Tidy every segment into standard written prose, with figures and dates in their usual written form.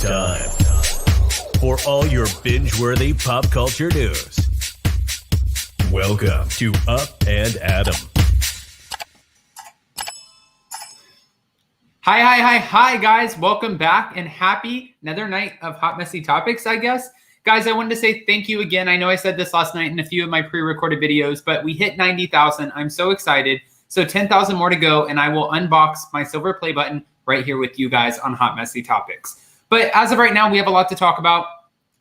It's time for all your binge-worthy pop culture news. Welcome to Up and Adam. Hi, guys. Welcome back and happy another night of hot, messy topics, I guess. Guys, I wanted to say thank you again. I know I said this last night in a few of my pre-recorded videos, but we hit 90,000. I'm so excited. So 10,000 more to go, and I will unbox my silver play button right here with you guys on Hot Messy Topics. But as of right now, we have a lot to talk about.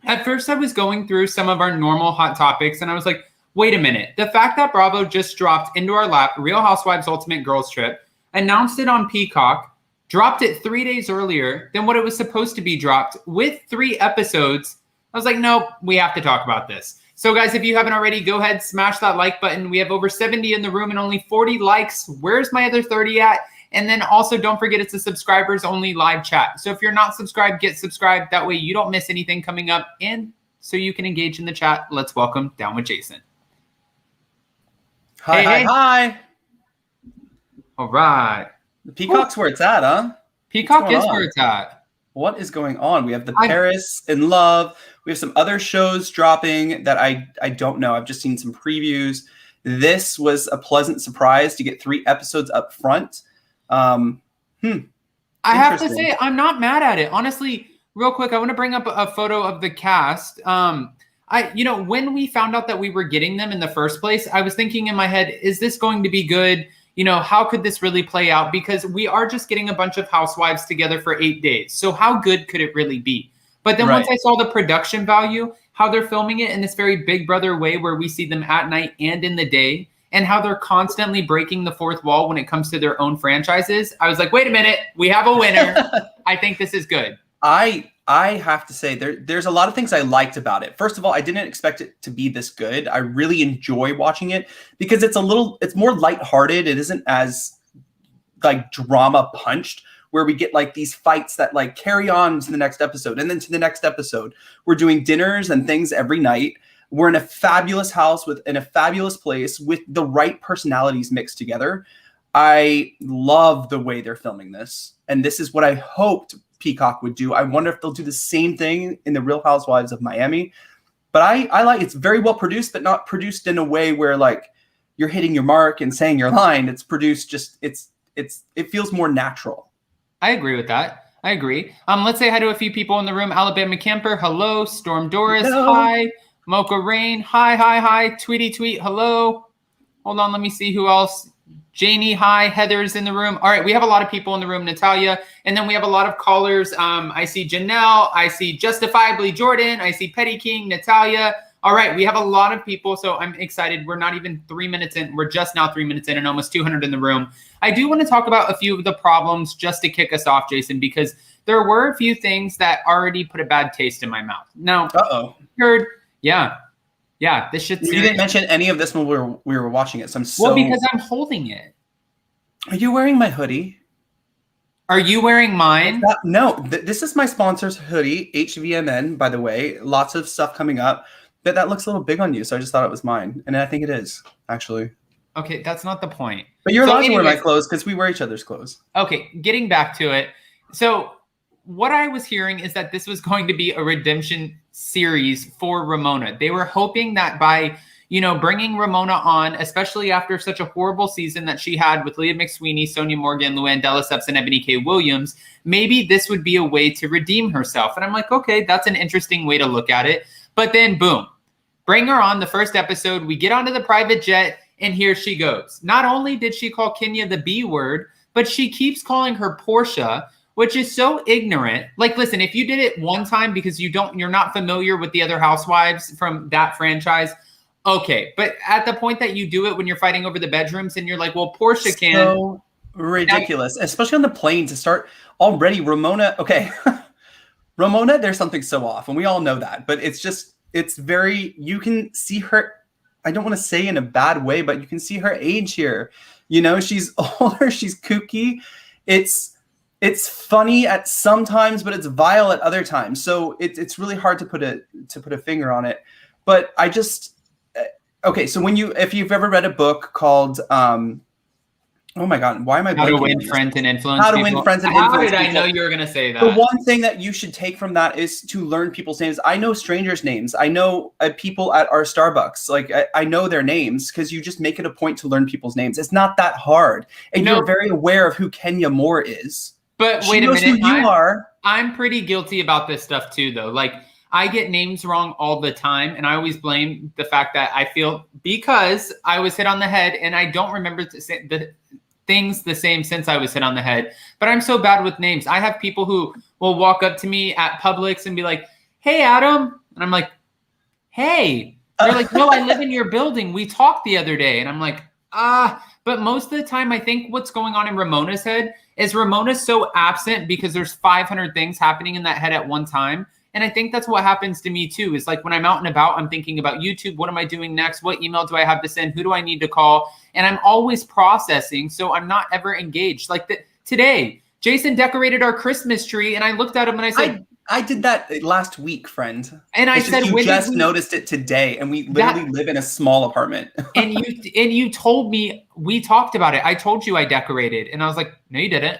At first, I was going through some of our normal hot topics, and I was like, wait a minute. The fact that Bravo just dropped into our lap Real Housewives Ultimate Girls Trip, announced it on Peacock, dropped it 3 days earlier than what it was supposed to be dropped with 3 episodes. I was like, nope, we have to talk about this. So guys, if you haven't already, go ahead, smash that like button. We have over 70 in the room and only 40 likes. Where's my other 30 at? And then also don't forget it's a subscribers only live chat. So if you're not subscribed, get subscribed. That way you don't miss anything coming up. And so you can engage in the chat. Let's welcome Down with Jason. Hi. All right. The Peacock's where it's at, huh? Peacock is where it's at. What is going on? We have the Paris in Love. We have some other shows dropping that I don't know. I've just seen some previews. This was a pleasant surprise to get 3 episodes up front. I have to say, I'm not mad at it. Honestly, real quick, I want to bring up a photo of the cast. When we found out that we were getting them in the first place, I was thinking in my head, is this going to be good? How could this really play out? Because we are just getting a bunch of housewives together for 8 days. So how good could it really be? But then once I saw the production value, how they're filming it in this very Big Brother way where we see them at night and in the day, and how they're constantly breaking the fourth wall when it comes to their own franchises, I was like, wait a minute, we have a winner. I think this is good. I have to say there's a lot of things I liked about it. First of all, I didn't expect it to be this good. I really enjoy watching it because it's more lighthearted. It isn't as like drama punched where we get like these fights that like carry on to the next episode and then to the next episode. We're doing dinners and things every night. We're in a fabulous house in a fabulous place with the right personalities mixed together. I love the way they're filming this. And this is what I hoped Peacock would do. I wonder if they'll do the same thing in the Real Housewives of Miami. But I like it's very well produced, but not produced in a way where like you're hitting your mark and saying your line. It's produced just it feels more natural. I agree with that. I agree. Let's say hi to a few people in the room. Alabama Camper, hello. Storm Doris, hello. Hi. Mocha Rain, hi. Tweety Tweet, hello. Hold on, let me see who else. Janie, hi. Heather's in the room. All right, we have a lot of people in the room. Natalia, and then we have a lot of callers. I see Janelle. I see Justifiably Jordan. I see Petty King, Natalia. All right, we have a lot of people, so I'm excited. We're not even 3 minutes in. We're just now 3 minutes in and almost 200 in the room. I do want to talk about a few of the problems just to kick us off, Jason, because there were a few things that already put a bad taste in my mouth. Now, Yeah, this shit's serious. You didn't mention any of this when we were watching it, so I'm so... Well, because I'm holding it. Are you wearing my hoodie? Are you wearing mine? No, this is my sponsor's hoodie, HVMN, by the way. Lots of stuff coming up. But that looks a little big on you, so I just thought it was mine. And I think it is, actually. Okay, that's not the point. But you're allowed to wear my clothes because we wear each other's clothes. Okay, getting back to it. So what I was hearing is that this was going to be a redemption series for Ramona. They were hoping that by, bringing Ramona on, especially after such a horrible season that she had with Leah McSweeney, Sonia Morgan, Luann de Lesseps, and Ebony K. Williams, maybe this would be a way to redeem herself. And I'm like, okay, that's an interesting way to look at it. But then, boom, bring her on the first episode. We get onto the private jet, and here she goes. Not only did she call Kenya the B word, but she keeps calling her Portia, which is so ignorant. Like, listen, if you did it one time because you're not familiar with the other housewives from that franchise, okay. But at the point that you do it when you're fighting over the bedrooms and you're like, well, Portia can. So ridiculous, especially on the plane to start already. Ramona, okay. Ramona, there's something so off, and we all know that. But it's very, you can see her, I don't want to say in a bad way, but you can see her age here. She's older, she's kooky. It's funny at some times, but it's vile at other times. So it's really hard to put a finger on it. But I just okay. So if you've ever read a book called Oh my God, why am I How to blanking win on this? friends and influence How to people. win friends and How influence did I people. know you were going to say that? The one thing that you should take from that is to learn people's names. I know strangers' names. I know people at our Starbucks. Like I know their names because you just make it a point to learn people's names. It's not that hard, and you're very aware of who Kenya Moore is. But She wait a knows minute, who you are. I'm pretty guilty about this stuff too, though. Like I get names wrong all the time, and I always blame the fact that I feel because I was hit on the head, and I don't remember the things the same since I was hit on the head. But I'm so bad with names. I have people who will walk up to me at Publix and be like, "Hey, Adam," and I'm like, "Hey." They're like, "No, I live in your building. We talked the other day," and I'm like, But most of the time, I think what's going on in Ramona's head is Ramona's so absent because there's 500 things happening in that head at one time. And I think that's what happens to me too, is like when I'm out and about, I'm thinking about YouTube. What am I doing next? What email do I have to send? Who do I need to call? And I'm always processing. So I'm not ever engaged. Like today, Jason decorated our Christmas tree and I looked at him and I said, I did that last week, friend. And I said, you just noticed it today, and we literally live in a small apartment. and you told me we talked about it. I told you I decorated, and I was like, no, you didn't.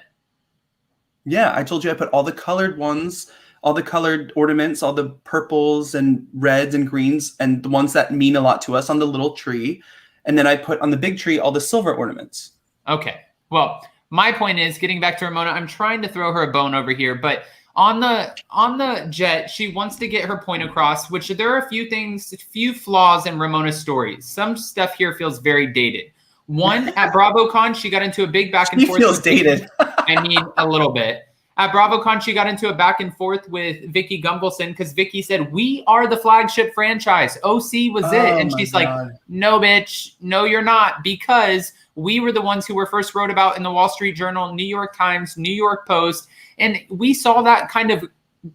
Yeah, I told you I put all the colored ones, all the colored ornaments, all the purples and reds and greens, and the ones that mean a lot to us on the little tree, and then I put on the big tree all the silver ornaments. Okay. Well, my point is, getting back to Ramona, I'm trying to throw her a bone over here, but on the jet, she wants to get her point across, which there are a few flaws in Ramona's stories. Some stuff here feels very dated. One, at BravoCon, she got into a big back and forth. She feels dated. I mean, a little bit. At BravoCon, she got into a back and forth with Vicky Gunvalson because Vicky said, "We are the flagship franchise. OC was it." And she's like, "No, bitch. No, you're not. Because we were the ones who were first wrote about in the Wall Street Journal, New York Times, New York Post. And we saw that kind of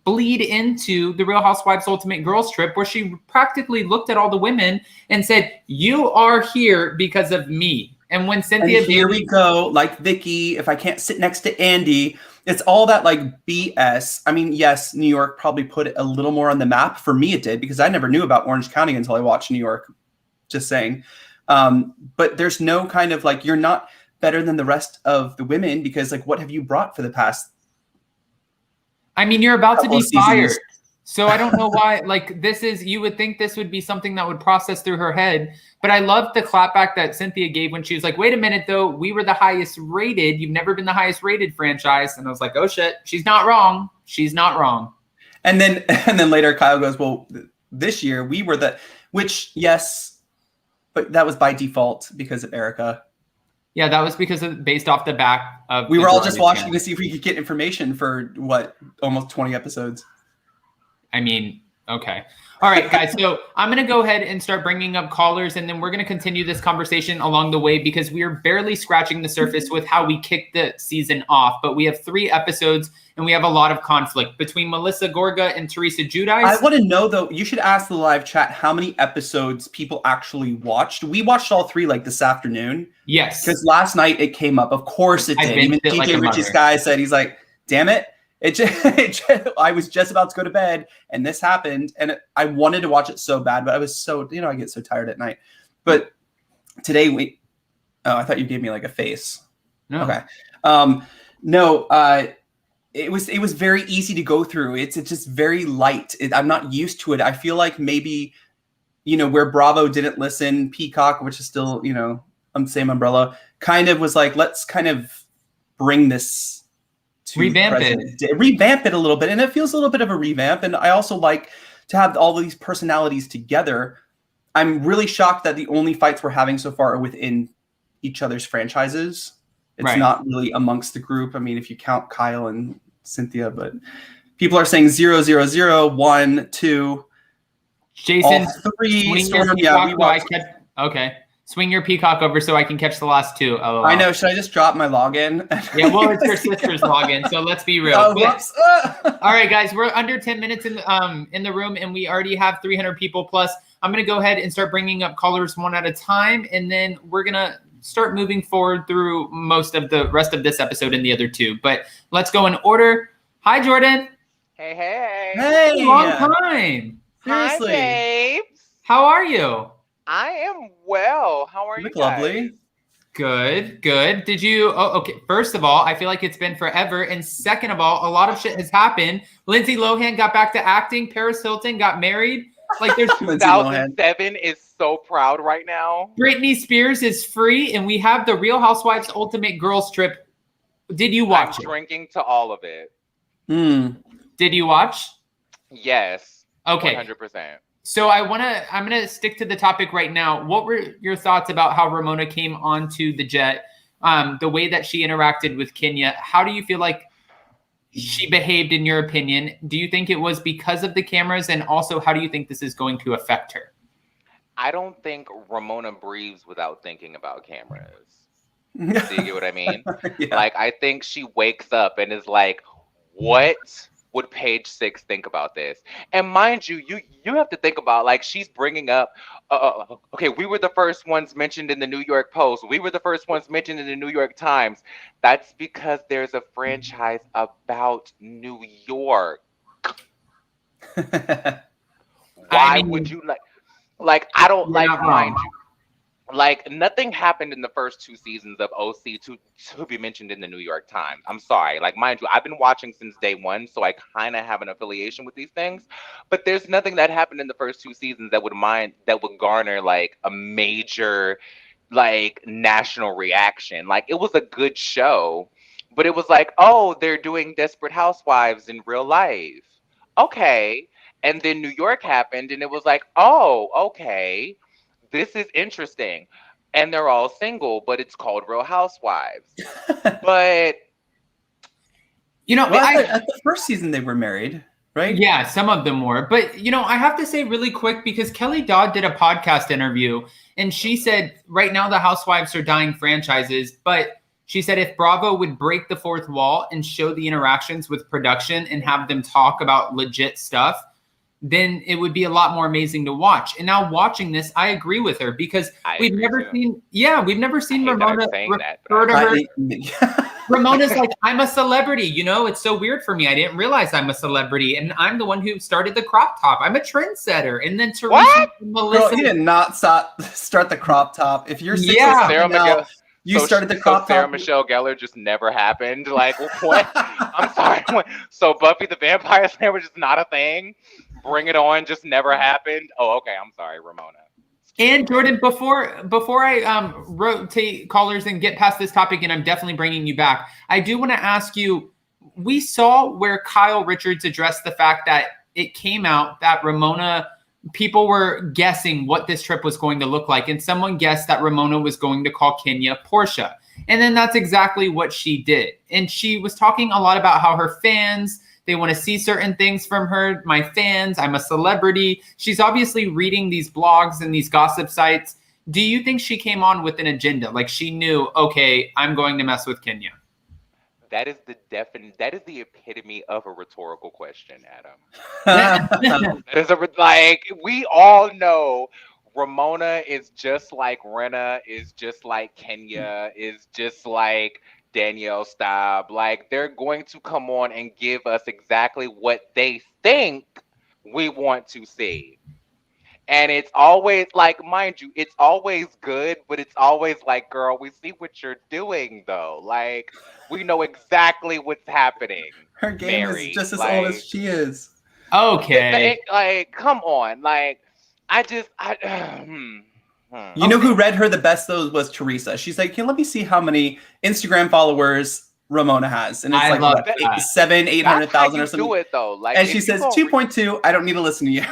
bleed into the Real Housewives Ultimate Girls Trip, where she practically looked at all the women and said, "You are here because of me." And when Cynthia, and here we go, like Vicky, if I can't sit next to Andy, it's all that like BS. I mean, yes, New York probably put it a little more on the map. For me, it did, because I never knew about Orange County until I watched New York. Just saying. But there's no kind of like, you're not better than the rest of the women because like, what have you brought for the past? I mean, you're about to be fired. So I don't know why, like you would think this would be something that would process through her head. But I love the clapback that Cynthia gave when she was like, "Wait a minute, though. We were the highest rated. You've never been the highest rated franchise." And I was like, oh shit, she's not wrong. She's not wrong. And then later Kyle goes, "Well, this year we were which yes, but that was by default because of Erica." Yeah, that was based off the back of. We were all just watching to see if we could get information for almost 20 episodes. I mean, okay. All right, guys. So I'm going to go ahead and start bringing up callers, and then we're going to continue this conversation along the way because we are barely scratching the surface with how we kicked the season off. But we have 3 episodes, and we have a lot of conflict between Melissa Gorga and Teresa Giudice. I want to know, though, you should ask the live chat how many episodes people actually watched. We watched all 3 like this afternoon. Yes. Because last night it came up. Of course it did. Even DJ Richie's guy said, he's like, damn it. I was just about to go to bed and this happened, and I wanted to watch it so bad, but I was so, I get so tired at night. But today I thought you gave me like a face. No. Okay. It was very easy to go through. It's just very light. I'm not used to it. I feel like maybe, where Bravo didn't listen, Peacock, which is still, on the same umbrella, kind of was like, let's kind of bring this revamp it a little bit, and it feels a little bit of a revamp. And I also like to have all of these personalities together. I'm really shocked that the only fights we're having so far are within each other's franchises. It's not really amongst the group. I mean, if you count Kyle and Cynthia, but people are saying 0, 0, 0, 1, 2. Jason, all 3. Okay. Swing your Peacock over so I can catch the last 2. LOL. I know. Should I just drop my login? Yeah, well, it's your sister's login, so let's be real. Oh, whoops. All right, guys, we're under 10 minutes in the room, and we already have 300 people plus. I'm going to go ahead and start bringing up callers one at a time, and then we're going to start moving forward through most of the rest of this episode and the other 2. But let's go in order. Hi, Jordan. Hey. Hey. Long time. Seriously. Hi, babes. How are you? I am well. How are you look guys? lovely. Good. Did you? Oh, okay. First of all, I feel like it's been forever. And second of all, a lot of shit has happened. Lindsay Lohan got back to acting. Paris Hilton got married. Like there's 2007 is so proud right now. Britney Spears is free, and we have the Real Housewives Ultimate Girls Trip. Did you watch it? Drinking to all of it. Did you watch? Yes. Okay. 100%. So I'm gonna stick to the topic right now. What were your thoughts about how Ramona came onto the jet? The way that she interacted with Kenya. How do you feel like she behaved in your opinion? Do you think it was because of the cameras? And also, how do you think this is going to affect her? I don't think Ramona breathes without thinking about cameras. Do you get what I mean? Yeah. Like, I think she wakes up and is like, what would Page Six think about this? And mind you, you have to think about, like, she's bringing up, okay, we were the first ones mentioned in the New York Post. We were the first ones mentioned in the New York Times. That's because there's a franchise about New York. Why would you like, I don't like, mind you, like, nothing happened in the first 2 seasons of OC to be mentioned in the New York Times. I'm sorry. Like, mind you, I've been watching since day one, so I kind of have an affiliation with these things. But there's nothing that happened in the first 2 seasons that would garner, like, a major, like, national reaction. Like, it was a good show, but it was like, oh, they're doing Desperate Housewives in real life. Okay. And then New York happened, and it was like, oh, okay. This is interesting. And they're all single, but it's called Real Housewives. But you know, at the first season they were married, right? Yeah, some of them were. But you know, I have to say really quick, because Kelly Dodd did a podcast interview and she said right now the Housewives are dying franchises, but she said if Bravo would break the fourth wall and show the interactions with production and have them talk about legit stuff, then it would be a lot more amazing to watch. And now watching this, I agree with her, because we've never seen Ramona refer to her. Ramona's like, I'm a celebrity. You know, it's so weird for me. I didn't realize I'm a celebrity. And I'm the one who started the crop top. I'm a trendsetter. And then Teresa and Melissa. Girl, he did not start the crop top. If you're Sarah now, you started the crop top. Sarah Michelle Gellar just never happened. Like, what? I'm sorry. What? So Buffy the Vampire Slayer was just not a thing? Bring It On just never happened? Oh, okay. I'm sorry, Ramona. And Jordan, before I rotate callers and get past this topic, and I'm definitely bringing you back, I do want to ask you, we saw where Kyle Richards addressed the fact that it came out that Ramona, people were guessing what this trip was going to look like, and someone guessed that Ramona was going to call Kenya Portia. And then that's exactly what she did. And she was talking a lot about how her fans, they want to see certain things from her. My fans, I'm a celebrity. She's obviously reading these blogs and these gossip sites. Do you think she came on with an agenda? Like she knew, okay, I'm going to mess with Kenya. That is the epitome of a rhetorical question, Adam. That is like, we all know Ramona is just like Renna, is just like Kenya, is just like Danielle Staub. Like, they're going to come on and give us exactly what they think we want to see. And it's always like, mind you, it's always good, but it's always like, girl, we see what you're doing though. Like, we know exactly what's happening. Her game is just as old as she is. Okay. Like, come on. Like, You know who read her the best though was Teresa. She's like, let me see how many Instagram followers Ramona has, and it's like what, 800,000 or something. Do it though, like, and she says 2.2. I don't need to listen to you.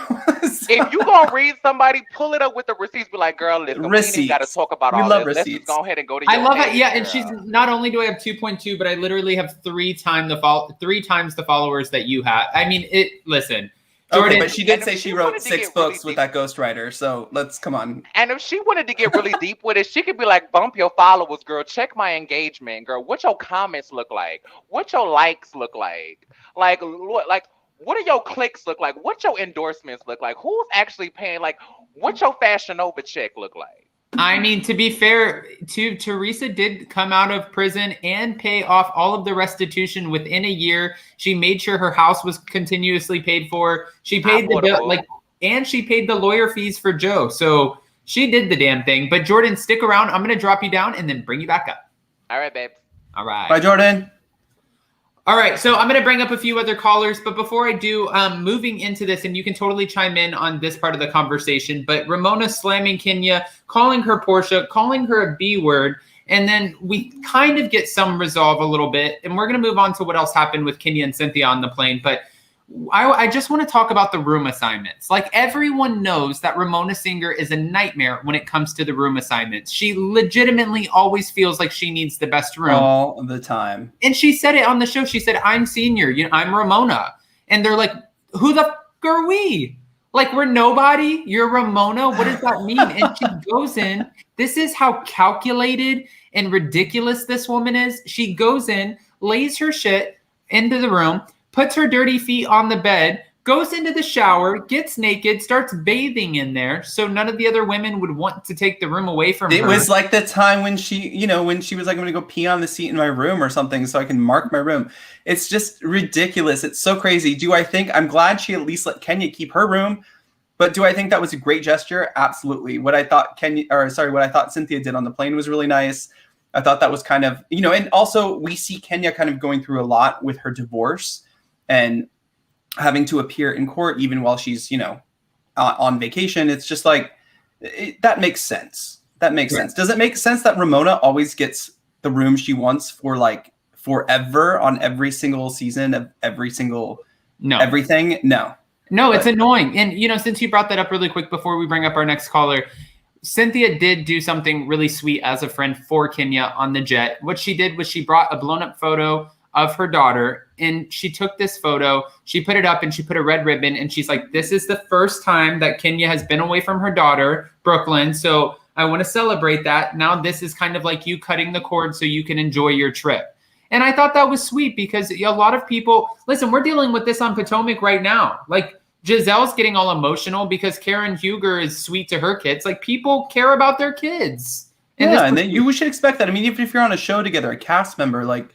If you gonna read somebody, pull it up with the receipts. Be like, girl, listen, we ain't got to talk about all this. Receipts. Let's just go ahead and go to. I love it. Yeah, and she's not only do I have 2.2, but I literally have three times the followers that you have. I mean, Listen. Jordan, okay, but she did say she wrote 6 books with that ghostwriter, so let's come on. And if she wanted to get really deep with it, she could be like, bump your followers, girl. Check my engagement, girl. What your comments look like? What your likes look like? Like, what do your clicks look like? What your endorsements look like? Who's actually paying? Like, what your Fashion Nova check look like? I mean, to be fair, Teresa did come out of prison and pay off all of the restitution within a year. She made sure her house was continuously paid for. She paid the bill, and she paid the lawyer fees for Joe. So She did the damn thing. But Jordan, stick around. I'm going to drop you down and then bring you back up. All right, babe. All right. Bye, Jordan. All right, so I'm going to bring up a few other callers, but before I do, moving into this, and you can totally chime in on this part of the conversation, but Ramona slamming Kenya, calling her Portia, calling her a B word, and then we kind of get some resolve a little bit, and we're going to move on to what else happened with Kenya and Cynthia on the plane, but I just want to talk about the room assignments. Like, everyone knows that Ramona Singer is a nightmare when it comes to the room assignments. She legitimately always feels like she needs the best room. All the time. And she said it on the show. She said, I'm senior. I'm Ramona. And they're like, who the f*** are we? Like, we're nobody? You're Ramona? What does that mean? And she goes in. This is how calculated and ridiculous this woman is. She goes in, lays her shit into the room, puts her dirty feet on the bed, goes into the shower, gets naked, starts bathing in there, so none of the other women would want to take the room away from her. It was like the time when she was like, I'm going to go pee on the seat in my room or something so I can mark my room. It's just ridiculous. It's so crazy. I'm glad she at least let Kenya keep her room, but do I think that was a great gesture? Absolutely. What I thought Cynthia did on the plane was really nice. I thought that was kind of, and also we see Kenya kind of going through a lot with her divorce and having to appear in court even while she's, on vacation. It's just like, that makes sense. That makes sense. Does it make sense that Ramona always gets the room she wants for like forever on every single season of every single everything? No, it's annoying. And, since you brought that up really quick before we bring up our next caller, Cynthia did do something really sweet as a friend for Kenya on the jet. What she did was she brought a blown up photo of her daughter, and she took this photo, she put it up, and she put a red ribbon, and she's like, this is the first time that Kenya has been away from her daughter, Brooklyn, so I want to celebrate that. Now this is kind of like you cutting the cord so you can enjoy your trip. And I thought that was sweet because a lot of people, listen, we're dealing with this on Potomac right now. Like, Giselle's getting all emotional because Karen Huger is sweet to her kids. Like, people care about their kids. And then you should expect that. I mean, even if you're on a show together, a cast member,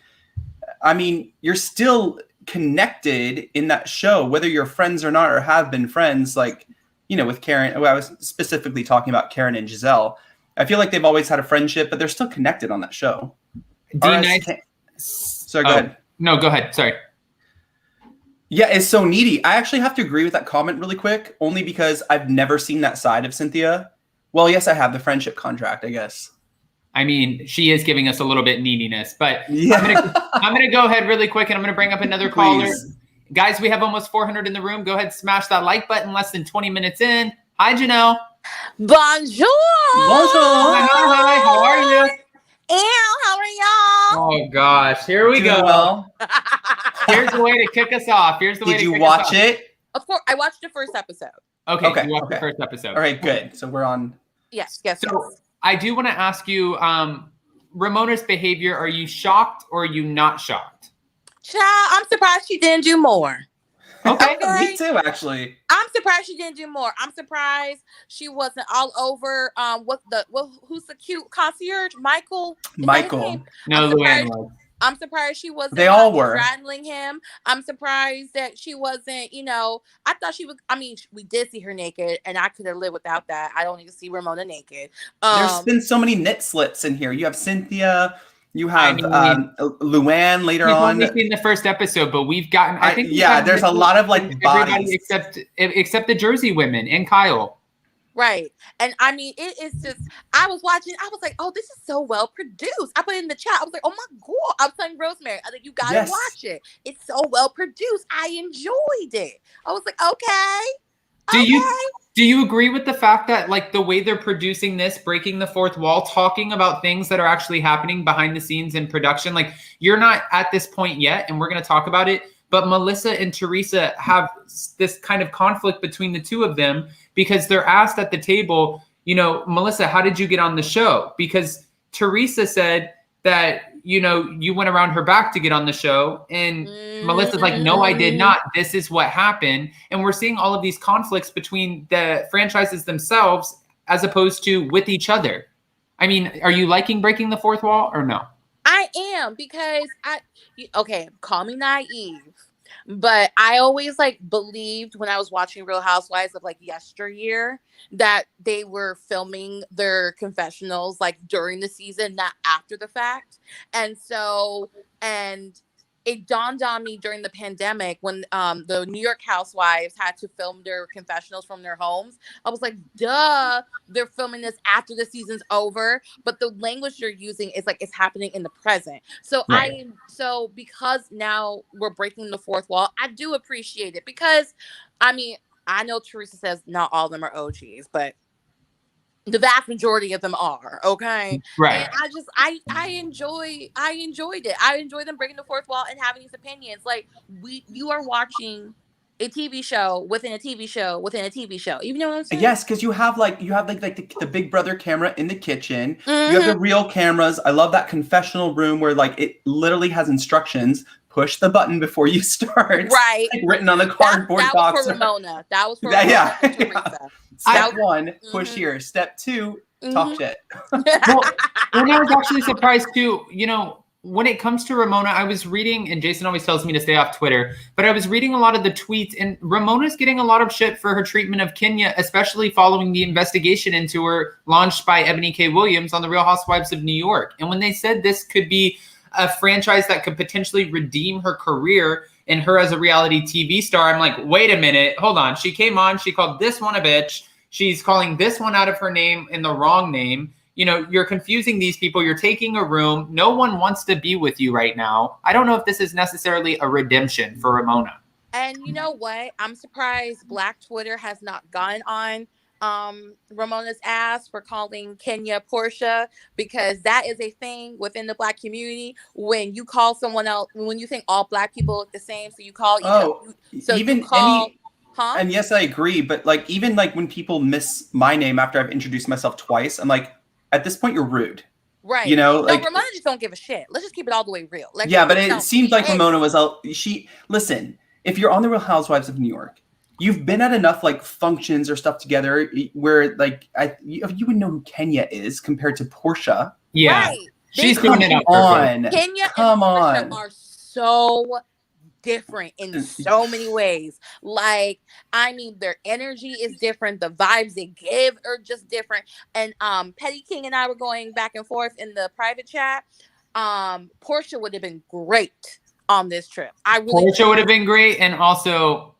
you're still connected in that show, whether you're friends or not, or have been friends, like, with Karen. I was specifically talking about Karen and Giselle. I feel like they've always had a friendship, but they're still connected on that show. Sorry, go ahead. No, go ahead. Sorry. Yeah, it's so needy. I actually have to agree with that comment really quick, only because I've never seen that side of Cynthia. Well, yes, I have the friendship contract, I guess. I mean, she is giving us a little bit neediness, but yeah. I'm gonna go ahead really quick, and I'm gonna bring up another caller. Guys, we have almost 400 in the room. Go ahead, smash that like button. Less than 20 minutes in. Hi, Janelle. Bonjour. Bonjour. Hi. How are you? How are y'all? Oh gosh, here we go. Well. Here's the way to kick us off. Did you watch it? Of course, I watched the first episode. Okay. You watched the first episode. All right, good. So we're on. Yes. So I do want to ask you, Ramona's behavior. Are you shocked or are you not shocked? Child, I'm surprised she didn't do more. Okay. Me too, actually. I'm surprised she didn't do more. I'm surprised she wasn't all over. Who's the cute concierge? Michael. No, Luann was. I'm surprised she wasn't. They all were straddling him. I'm surprised that she wasn't. I thought she was. I mean, we did see her naked, and I could have lived without that. I don't need to see Ramona naked. There's been so many knit slits in here. You have Cynthia. You have Luann later on. We've only seen the first episode, but we've gotten. I think. There's a lot of like bodies, except the Jersey women and Kyle. Right. And I mean, it is just, I was watching, I was like, oh, this is so well produced. I put it in the chat. I was like, oh my God. I was telling Rosemary, I think you got to watch it. It's so well produced. I enjoyed it. I was like, okay. Do you agree with the fact that like the way they're producing this, breaking the fourth wall, talking about things that are actually happening behind the scenes in production? Like, you're not at this point yet, and we're going to talk about it. But Melissa and Teresa have this kind of conflict between the two of them because they're asked at the table, Melissa, how did you get on the show? Because Teresa said that, you went around her back to get on the show. And Melissa's like, no, I did not. This is what happened. And we're seeing all of these conflicts between the franchises themselves as opposed to with each other. I mean, are you liking breaking the fourth wall or no? I am, because call me naive, But I always like believed when I was watching Real Housewives of like yesteryear that they were filming their confessionals like during the season, not after the fact. And so, and it dawned on me during the pandemic when the New York Housewives had to film their confessionals from their homes. I was like, duh, they're filming this after the season's over, but the language they're using is like it's happening in the present. So Right. so because now we're breaking the fourth wall, I do appreciate it because I mean, I know Teresa says not all of them are OGs, but the vast majority of them are, okay? Right. And I enjoyed it. I enjoy them breaking the fourth wall and having these opinions. Like you are watching a TV show within a TV show within a TV show. You know what I'm saying? Yes, because you have like the Big Brother camera in the kitchen. Mm-hmm. You have the real cameras. I love that confessional room where like it literally has instructions. Push the button before you start. Right. Like, written on the cardboard that box. was for Ramona. That was for Yeah, Ramona yeah, and yeah. Teresa. Step one, push Mhm. here. Step two, talk shit. Well, and I was actually surprised too, you know, when it comes to Ramona, I was reading, and Jason always tells me to stay off Twitter, but I was reading a lot of the tweets, and Ramona's getting a lot of shit for her treatment of Kenya, especially following the investigation into her launched by Ebony K. Williams on the Real Housewives of New York. And when they said this could be a franchise that could potentially redeem her career and her as a reality TV star, I'm like, wait a minute, hold on. She came on, she called this one a bitch. She's calling this one out of her name in the wrong name. You know, you're confusing these people. You're taking a room. No one wants to be with you right now. I don't know if this is necessarily a redemption for Ramona. And you know what? I'm surprised Black Twitter has not gone on Ramona's ass for calling Kenya Portia, because that is a thing within the Black community. When you call someone else, when you think all Black people look the same, so you call each other. So even you call, any. And yes, I agree. But like, even like when people miss my name after I've introduced myself twice, I'm like, at this point, you're rude. Right. You know, like Ramona just don't give a shit. Let's just keep it all the way real. Like, yeah, but it seemed like hey. Ramona was listen, if you're on the Real Housewives of New York, you've been at enough like functions or stuff together where like you would know who Kenya is compared to Portia. Yeah. Right. She's doing it on. Kenya Come and Portia on. are so different in so many ways. Like, I mean, their energy is different. The vibes they give are just different. And Petty King and I were going back and forth in the private chat. Portia would have been great on this trip. Portia would have been great, and also,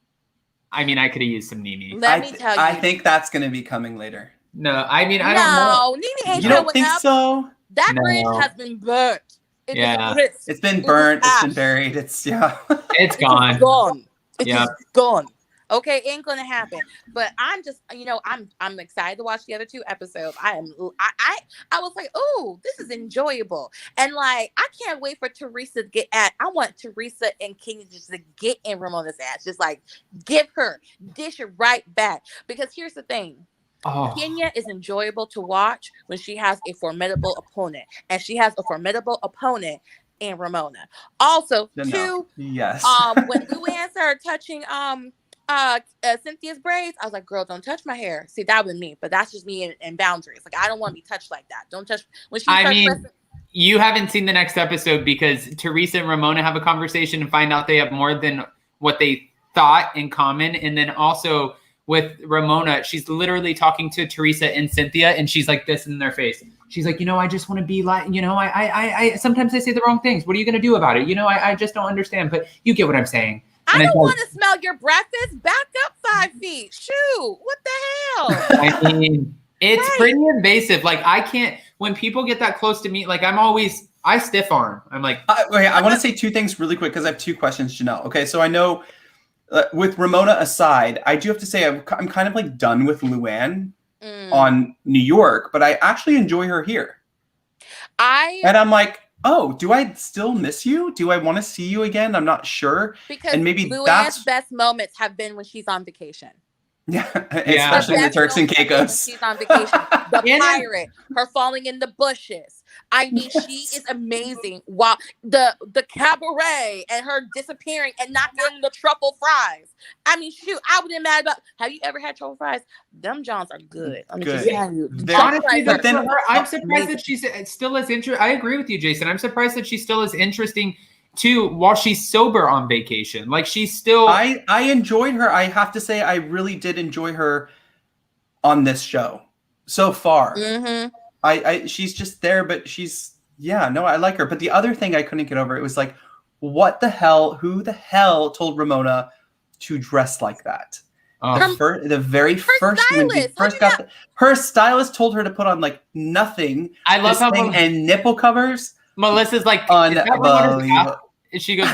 I mean, I could have used some Nene. Let me tell you. I think that's going to be coming later. No, I mean, I don't know. No, Nene ain't You don't think so? That No. bridge has been burnt. It's been burnt. It's been buried. It's It's gone. It's gone. It's Yeah. just gone. Okay, ain't gonna happen. But I'm just, I'm excited to watch the other two episodes. I was like, oh, this is enjoyable, and like I can't wait for Teresa to get at. I want Teresa and Kenya just to get in Ramona's ass, just like dish it right back. Because here's the thing. Oh. Kenya is enjoyable to watch when she has a formidable opponent, and she has a formidable opponent in Ramona. Also, yes. when Luann started touching Cynthia's braids, I was like, "Girl, don't touch my hair." See, that was me, but that's just me and boundaries. Like, I don't want to be touched like that. Don't touch when she. You haven't seen the next episode because Teresa and Ramona have a conversation and find out they have more than what they thought in common, and then also. With Ramona, she's literally talking to Teresa and Cynthia, and she's like this in their face. She's like, I just want to be like, I sometimes I say the wrong things. What are you going to do about it? I just don't understand, but you get what I'm saying. I don't want to smell your breakfast. Back up 5 feet. Shoot, what the hell? I mean, it's pretty invasive. Like, I can't, when people get that close to me, like I stiff arm. I'm like. Okay, I want to say two things really quick because I have two questions, Janelle. Okay, so I know. With Ramona aside, I do have to say I'm kind of like done with Luann on New York, but I actually enjoy her here. And I'm like, oh, do I still miss you? Do I want to see you again? I'm not sure. Because and maybe Luann's best moments have been when she's on vacation. Yeah, especially the Turks and Caicos. She's on vacation. The pirate, her falling in the bushes. I mean, she is amazing. Wow, the cabaret and her disappearing and not getting the truffle fries. I mean, shoot, I wouldn't mad about. Have you ever had truffle fries? Them Johns are good. I mean, just tell you. Honestly, but then I'm surprised that she's still as interesting. I agree with you, Jason. I'm surprised that she's still as interesting too, while she's sober on vacation. Like she's still. I enjoyed her. I have to say, I really did enjoy her on this show so far. Mm-hmm. She's just there, but I like her. But the other thing I couldn't get over, it was like, what the hell? Who the hell told Ramona to dress like that? The very first when she first got her stylist told her to put on like nothing. I love how and nipple covers. Melissa's like, unbelievable. She goes,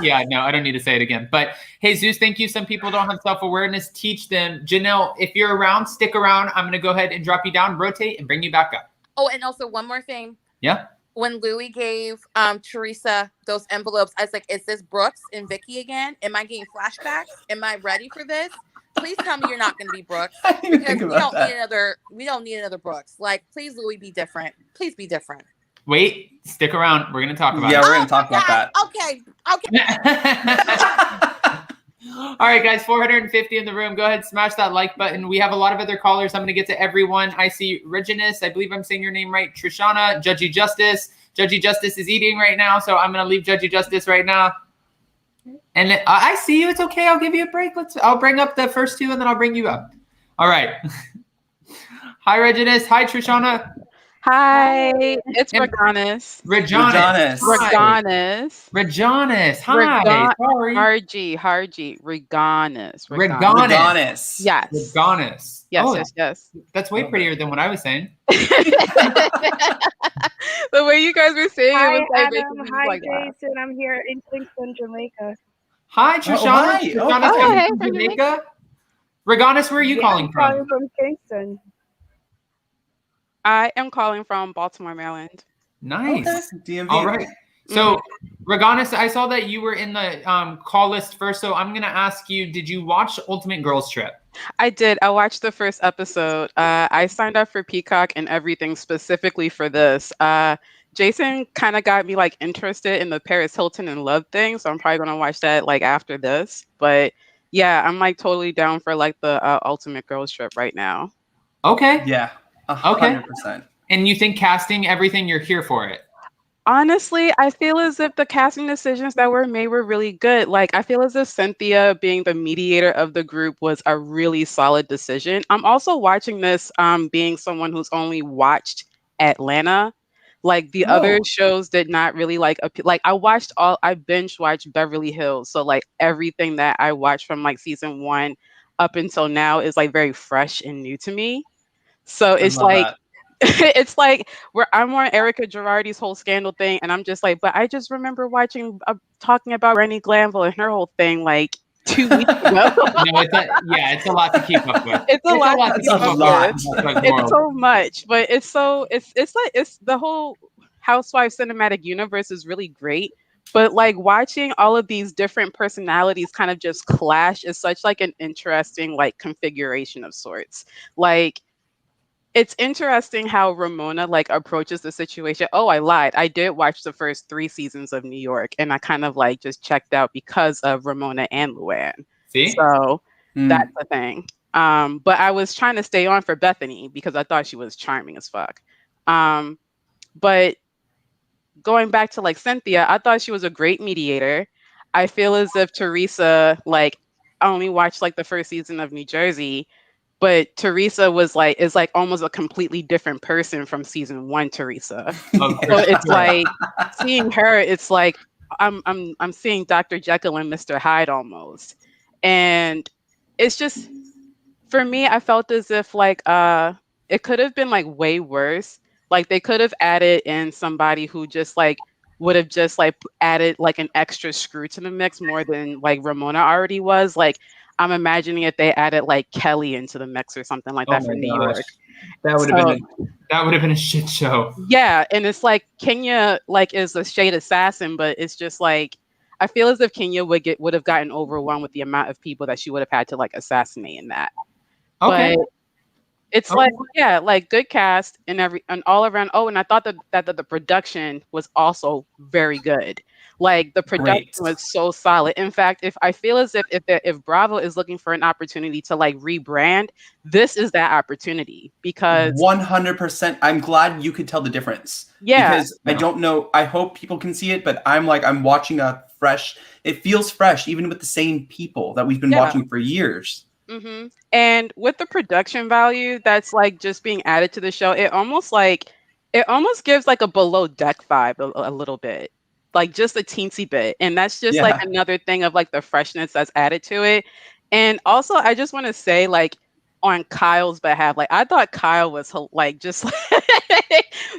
yeah, no, I don't need to say it again. But hey, Zeus, thank you. Some people don't have self-awareness. Teach them. Janelle, if you're around, stick around. I'm going to go ahead and drop you down, rotate, and bring you back up. Oh, and also one more thing. Yeah. When Louis gave Teresa those envelopes, I was like, is this Brooks and Vicky again? Am I getting flashbacks? Am I ready for this? Please tell me you're not going to be Brooks. Because we don't need another Brooks. Like, please, Louis, be different. Please be different. Wait, stick around. We're going to talk about it. Yeah, we're going to talk about that. Okay. All right, guys, 450 in the room. Go ahead, smash that like button. We have a lot of other callers. I'm going to get to everyone. I see Reginus. I believe I'm saying your name right. Trishana, Judgy Justice. Judgy Justice is eating right now, so I'm going to leave Judgy Justice right now. And I see you. It's okay. I'll give you a break. I'll bring up the first two, and then I'll bring you up. All right. Hi, Reginus. Hi, Trishana. Hi, it's Reganis. Reganis. Hi. Sorry. Harji. Reganis. Yes. Reganis. Yes. That's way prettier than what I was saying. The way you guys were saying it was like Adam. Hi, Jason. I'm here in Kingston, Jamaica. Hi, Trishana. Hey, from Jamaica. Reganis, where are you calling from? I'm calling from Kingston. I am calling from Baltimore, Maryland. Nice. Okay. DMV. All right. So, Reganis, I saw that you were in the call list first. So I'm going to ask you, did you watch Ultimate Girls Trip? I did. I watched the first episode. I signed up for Peacock and everything specifically for this. Jason kind of got me like interested in the Paris Hilton and Love thing. So I'm probably going to watch that like after this. But yeah, I'm like totally down for like the Ultimate Girls Trip right now. Okay. Yeah. 100%. And you think casting, everything, you're here for it? Honestly, I feel as if the casting decisions that were made were really good. Like, I feel as if Cynthia being the mediator of the group was a really solid decision. I'm also watching this being someone who's only watched Atlanta. Like, the other shows did not really like I binge watched Beverly Hills. So, like, everything that I watched from, like, season 1 up until now is, like, very fresh and new to me. So it's like, it's like where I'm on Erica Girardi's whole scandal thing, and I'm just like, but I just remember watching talking about Rennie Glanville and her whole thing like 2 weeks ago. No, it's a lot to keep up with. It's a lot to keep up with. It's so much, but it's the whole Housewives cinematic universe is really great. But like watching all of these different personalities kind of just clash is such like an interesting like configuration of sorts. Like, it's interesting how Ramona like approaches the situation. Oh, I lied. I did watch the first 3 seasons of New York, and I kind of like just checked out because of Ramona and Luann. See? So that's the thing. But I was trying to stay on for Bethany because I thought she was charming as fuck. But going back to like Cynthia, I thought she was a great mediator. I feel as if Teresa, like, I only watched like the first season of New Jersey. But Teresa is like almost a completely different person from season 1 Teresa. So it's like seeing her, it's like I'm seeing Dr. Jekyll and Mr. Hyde almost. And it's just, for me, I felt as if like it could have been like way worse. Like they could have added in somebody who just like would have just like added like an extra screw to the mix more than like Ramona already was. Like, I'm imagining if they added like Kelly into the mix or something like that for New York. That would have been a shit show. Yeah, and it's like Kenya like is a shade assassin, but it's just like I feel as if Kenya would have gotten overwhelmed with the amount of people that she would have had to like assassinate in that. Okay. But it's like, yeah, like good cast and all around. Oh, and I thought that the production was also very good. Like the production Great. was so solid. In fact, if I feel as if Bravo is looking for an opportunity to like rebrand, this is that opportunity because 100%. I'm glad you could tell the difference. yeah, Because I don't know. I hope people can see it, but I'm watching a fresh. It feels fresh, even with the same people that we've been yeah. watching for years. And with the production value that's like just being added to the show, it almost gives like a below deck vibe a little bit, like just a teensy bit. And that's just like Yeah. another thing of like the freshness that's added to it. And also, I just want to say, like, on Kyle's behalf, like I thought Kyle was like just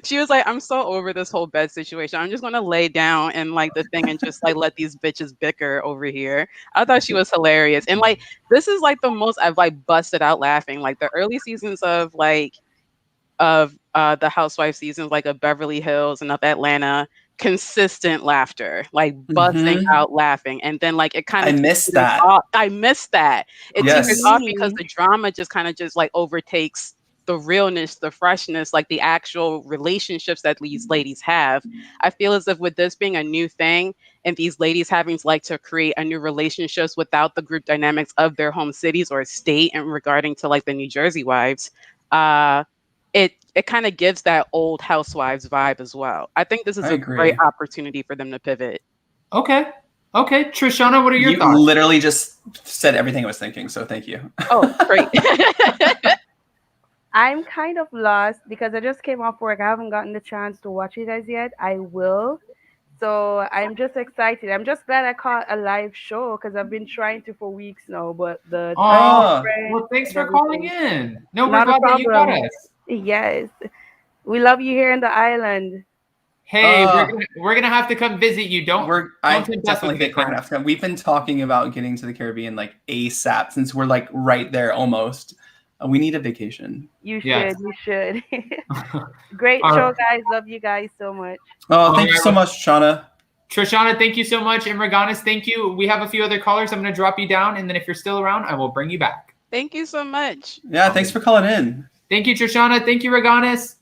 she was like, I'm so over this whole bed situation. I'm just gonna lay down and like the thing and just like let these bitches bicker over here. I thought she was hilarious. And like this is like the most I've like busted out laughing. Like the early seasons of the Housewives seasons, like of Beverly Hills and of Atlanta, consistent laughter, like busting out laughing. And then like it kind I of missed that. I missed that. It teeters off because the drama just kind of just like overtakes the realness, the freshness, like the actual relationships that these ladies have. I feel as if with this being a new thing and these ladies having to like to create a new relationships without the group dynamics of their home cities or state and regarding to like the New Jersey wives, it kind of gives that old Housewives vibe as well. I think this is I a agree. great opportunity for them to pivot. Okay. Trishana, what are your thoughts? You literally just said everything I was thinking, so thank you. Oh, great. I'm kind of lost because I just came off work. I haven't gotten the chance to watch it as yet. I will. So I'm just excited. I'm just glad I caught a live show because I've been trying to for weeks now. But the time difference Well, thanks and for calling everything. in. No, we're Not a glad that you got problem. us. Yes. We love you here in the island. Hey, we're gonna have to come visit you. I tempt us definitely with think we're gonna have to come. We've been talking about getting to the Caribbean like ASAP since we're like right there almost. We need a vacation. You should. Yes. You should. Great All show, right. guys. Love you guys so much. Oh, thank you so much, Shauna. Trishana, thank you so much. And Reganis, thank you. We have a few other callers. I'm going to drop you down. And then if you're still around, I will bring you back. Thank you so much. Yeah, thanks for calling in. Thank you, Trishana. Thank you, Reganis.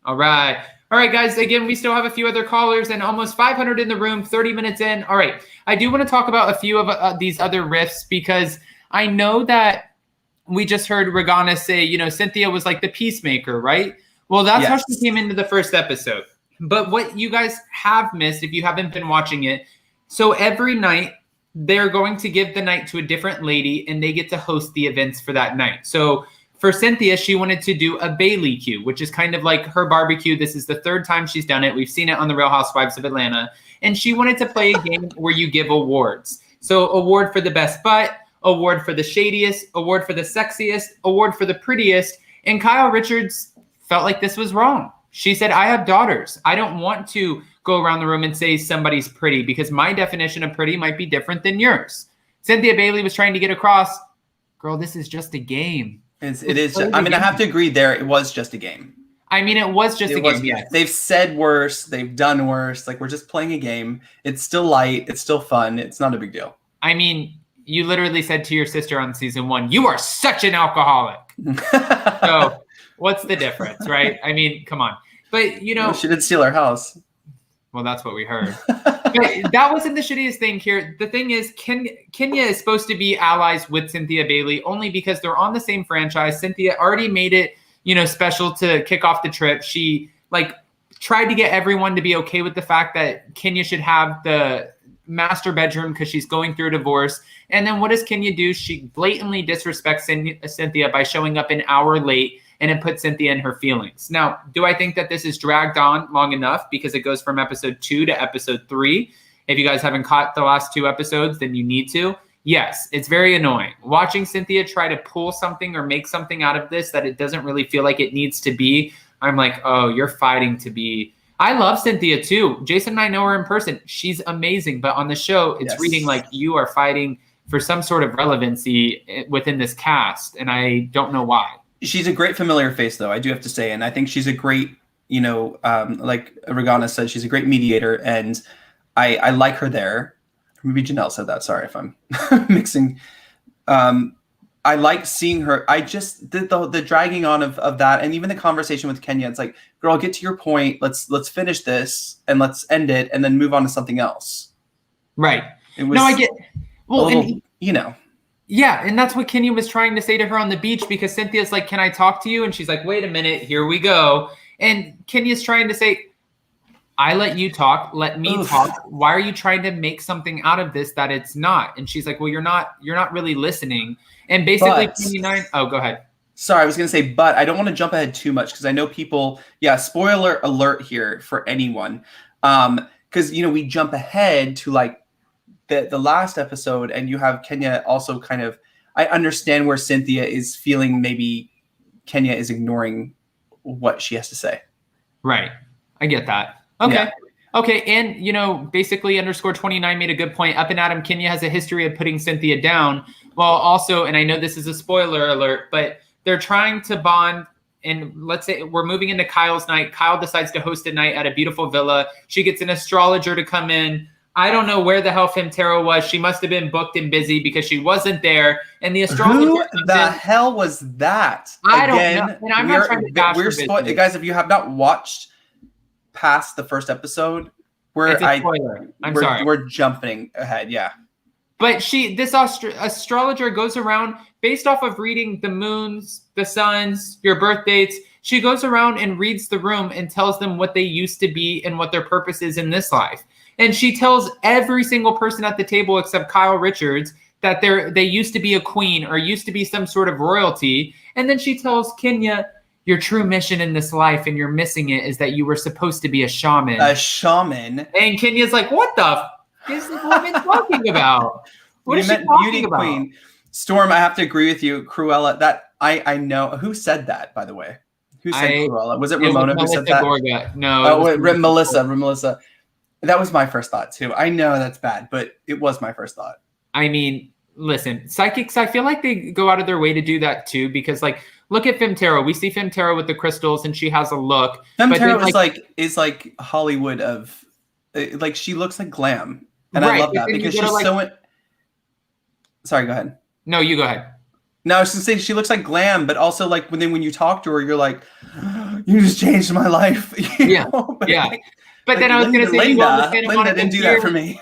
All right. All right, guys. Again, we still have a few other callers and almost 500 in the room, 30 minutes in. All right. I do want to talk about a few of these other riffs because I know that we just heard Reganis say, Cynthia was like the peacemaker, right? Well, that's how she came into the first episode. But what you guys have missed, if you haven't been watching it, so every night they're going to give the night to a different lady and they get to host the events for that night. So for Cynthia, she wanted to do a Bailey Q, which is kind of like her barbecue. This is the third time she's done it. We've seen it on the Real Housewives of Atlanta. And she wanted to play a game where you give awards. So award for the best butt, award for the shadiest, award for the sexiest, award for the prettiest. And Kyle Richards felt like this was wrong. She said, I have daughters. I don't want to go around the room and say somebody's pretty because my definition of pretty might be different than yours. Cynthia Bailey was trying to get across, girl, this is just a game. It is. I mean, I have to agree there. It was just a game. I mean, it was just a game. Yes. They've said worse. They've done worse. Like, we're just playing a game. It's still light. It's still fun. It's not a big deal. I mean, you literally said to your sister on season 1, you are such an alcoholic. So what's the difference, right? I mean, come on. But, she did steal our house. Well, that's what we heard. But that wasn't the shittiest thing here. The thing is, Kenya is supposed to be allies with Cynthia Bailey only because they're on the same franchise. Cynthia already made it, special to kick off the trip. She tried to get everyone to be okay with the fact that Kenya should have the master bedroom because she's going through a divorce. And then what does Kenya do? She blatantly disrespects Cynthia by showing up an hour late, and it puts Cynthia in her feelings. Now, do I think that this is dragged on long enough because it goes from episode 2 to episode 3? If you guys haven't caught the last 2 episodes, then you need to. Yes, it's very annoying. Watching Cynthia try to pull something or make something out of this that it doesn't really feel like it needs to be, I'm like, oh, you're fighting to be. I love Cynthia too. Jason and I know her in person. She's amazing. But on the show, it's reading like you are fighting for some sort of relevancy within this cast. And I don't know why. She's a great familiar face, though, I do have to say. And I think she's a great, like Regana said, she's a great mediator. And I like her there. Maybe Janelle said that. Sorry if I'm mixing. I like seeing her. I just the dragging on of that, and even the conversation with Kenya. It's like, girl, get to your point. Let's finish this and let's end it, and then move on to something else. Right. It was no, I get. Well, little, and yeah, and that's what Kenya was trying to say to her on the beach, because Cynthia's like, "Can I talk to you?" And she's like, "Wait a minute, here we go." And Kenya's trying to say, I let you talk. Let me talk. Why are you trying to make something out of this that it's not? And she's like, well, you're not really listening. And basically, go ahead. Sorry, I was going to say, but I don't want to jump ahead too much because I know people, spoiler alert here for anyone. Because, we jump ahead to like the last episode, and you have Kenya also kind of, I understand where Cynthia is feeling maybe Kenya is ignoring what she has to say. Right. I get that. Okay. Yeah. Okay. And, basically _29 made a good point. Up and Adam, Kenya has a history of putting Cynthia down. Well, also, and I know this is a spoiler alert, but they're trying to bond. And let's say we're moving into Kyle's night. Kyle decides to host a night at a beautiful villa. She gets an astrologer to come in. I don't know where the hell Femtero was. She must have been booked and busy because she wasn't there. And the astrologer. Who the hell was that? I don't know. And I'm not trying to bash her business. Guys, if you have not watched past the first episode, it's a spoiler. We're jumping ahead, yeah. But this astrologer goes around based off of reading the moons, the suns, your birth dates. She goes around and reads the room and tells them what they used to be and what their purpose is in this life. And she tells every single person at the table except Kyle Richards that they used to be a queen or used to be some sort of royalty. And then she tells Kenya, your true mission in this life, and you're missing it, is that you were supposed to be a shaman. A shaman. And Kenya's like, what the is this woman talking about? What is she talking beauty about? Queen. Storm, I have to agree with you. Cruella, that I know. Who said that, by the way? Who said Cruella? Was it Ramona who said that? Gorga. No. Melissa. That was my first thought, too. I know that's bad, but it was my first thought. I mean, listen, psychics, I feel like they go out of their way to do that, too, because, like, look at Femtero. We see Femtero with the crystals, and she has a look. Femtero is like Hollywood of, like, she looks like glam, and I love that because she's so. Sorry, go ahead. No, you go ahead. No, I was gonna say she looks like glam, but also like when you talk to her, you're like, you just changed my life. Yeah. But then I was gonna say, Linda didn't do that for me.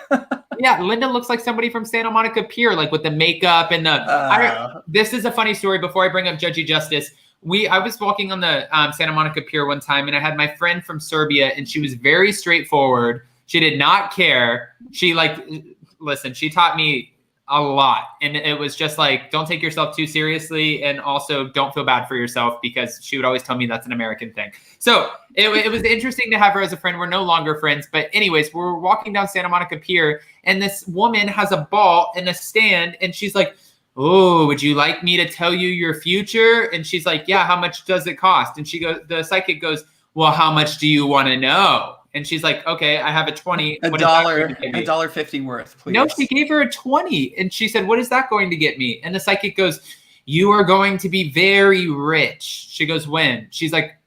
Yeah, Linda looks like somebody from Santa Monica Pier, like with the makeup and the. This is a funny story. Before I bring up Judgy Justice, I was walking on the Santa Monica Pier one time, and I had my friend from Serbia, and she was very straightforward. She did not care. She she taught me a lot, and it was just like, don't take yourself too seriously, and also don't feel bad for yourself, because she would always tell me that's an American thing. So it was interesting to have her as a friend. We're no longer friends, but anyways, we're walking down Santa Monica Pier, and this woman has a ball in a stand, and she's like, oh, would you like me to tell you your future? And she's like, yeah, how much does it cost? And the psychic goes, well, how much do you want to know? And she's like, okay, I have a 20. $1.50 worth, please. No, she gave her a 20. And she said, what is that going to get me? And the psychic goes, you are going to be very rich. She goes, when? She's like,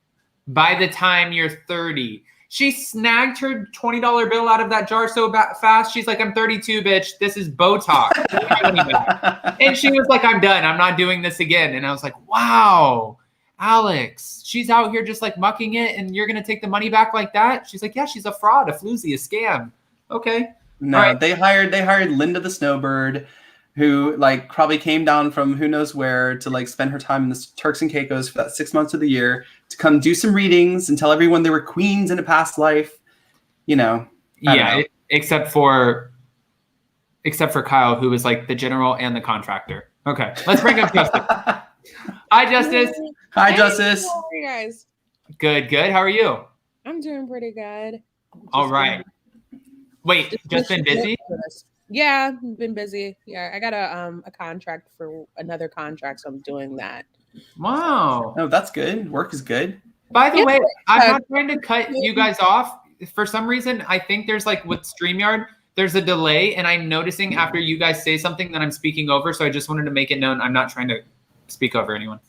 by the time you're 30. She snagged her $20 bill out of that jar so fast. She's like, I'm 32, bitch. This is Botox. And she was like, I'm done. I'm not doing this again. And I was like, wow, Alex, she's out here just like mucking it, and you're going to take the money back like that? She's like, yeah, she's a fraud, a floozy, a scam. Okay. No, right. They hired Linda the Snowbird, who like probably came down from who knows where to like spend her time in the Turks and Caicos for that 6 months of the year to come do some readings and tell everyone they were queens in a past life. I don't know. Except for Kyle, who was like the general and the contractor. Okay, let's bring up Justice. Hi, Justice. Hi, Justice. How are you guys? Good. How are you? I'm doing pretty good. All right. Wait, just been busy? Yeah, been busy. Yeah, I got a contract for another contract, so I'm doing that. Wow. Oh, that's good. Work is good. By the way, I'm not trying to cut you guys off. For some reason, I think there's like with StreamYard, there's a delay, and I'm noticing after you guys say something that I'm speaking over, so I just wanted to make it known I'm not trying to speak over anyone.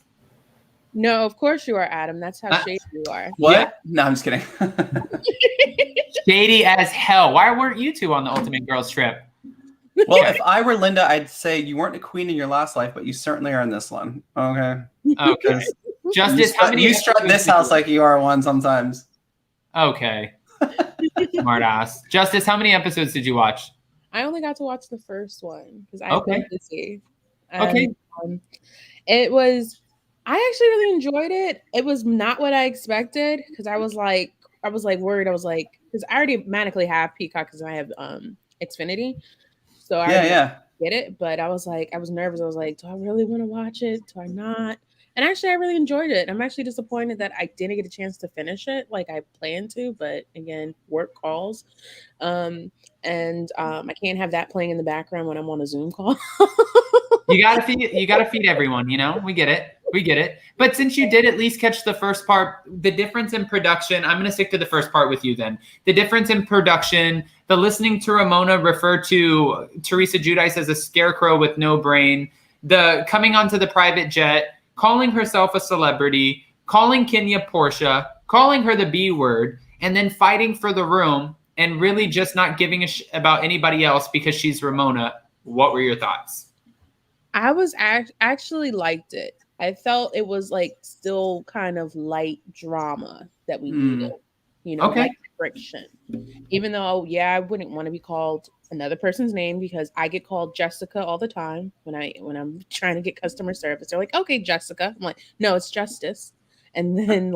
No, of course you are, Adam. That's how shady you are. What? Yeah. No, I'm just kidding. Shady as hell. Why weren't you two on the Ultimate Girls trip? Well, if I were Linda, I'd say you weren't a queen in your last life, but you certainly are in this one. Okay. Okay. Justice, how many you strut this house like you are one sometimes. Okay. Smart ass. Justice, how many episodes did you watch? I only got to watch the first one because I've been busy. Okay. It was. I actually really enjoyed it. It was not what I expected because I was like worried. I was like, because I already manically have Peacock because I have Xfinity, so I get it. But I was nervous. I was like, do I really want to watch it? Do I not? And actually, I really enjoyed it. I'm actually disappointed that I didn't get a chance to finish it like I planned to. But again, work calls. I can't have that playing in the background when I'm on a Zoom call. You gotta feed everyone, we get it. But since you did at least catch the first part, the difference in production, I'm gonna stick to the first part with you then. The difference in production, the listening to Ramona refer to Teresa Giudice as a scarecrow with no brain, the coming onto the private jet, calling herself a celebrity, calling Kenya Portia, calling her the B word, and then fighting for the room and really just not giving a about anybody else because she's Ramona. What were your thoughts? I was actually liked it. I felt it was like still kind of light drama that we needed, like friction. Even though, I wouldn't want to be called another person's name because I get called Jessica all the time when I'm trying to get customer service. They're like, "Okay, Jessica." I'm like, "No, it's Justice." And then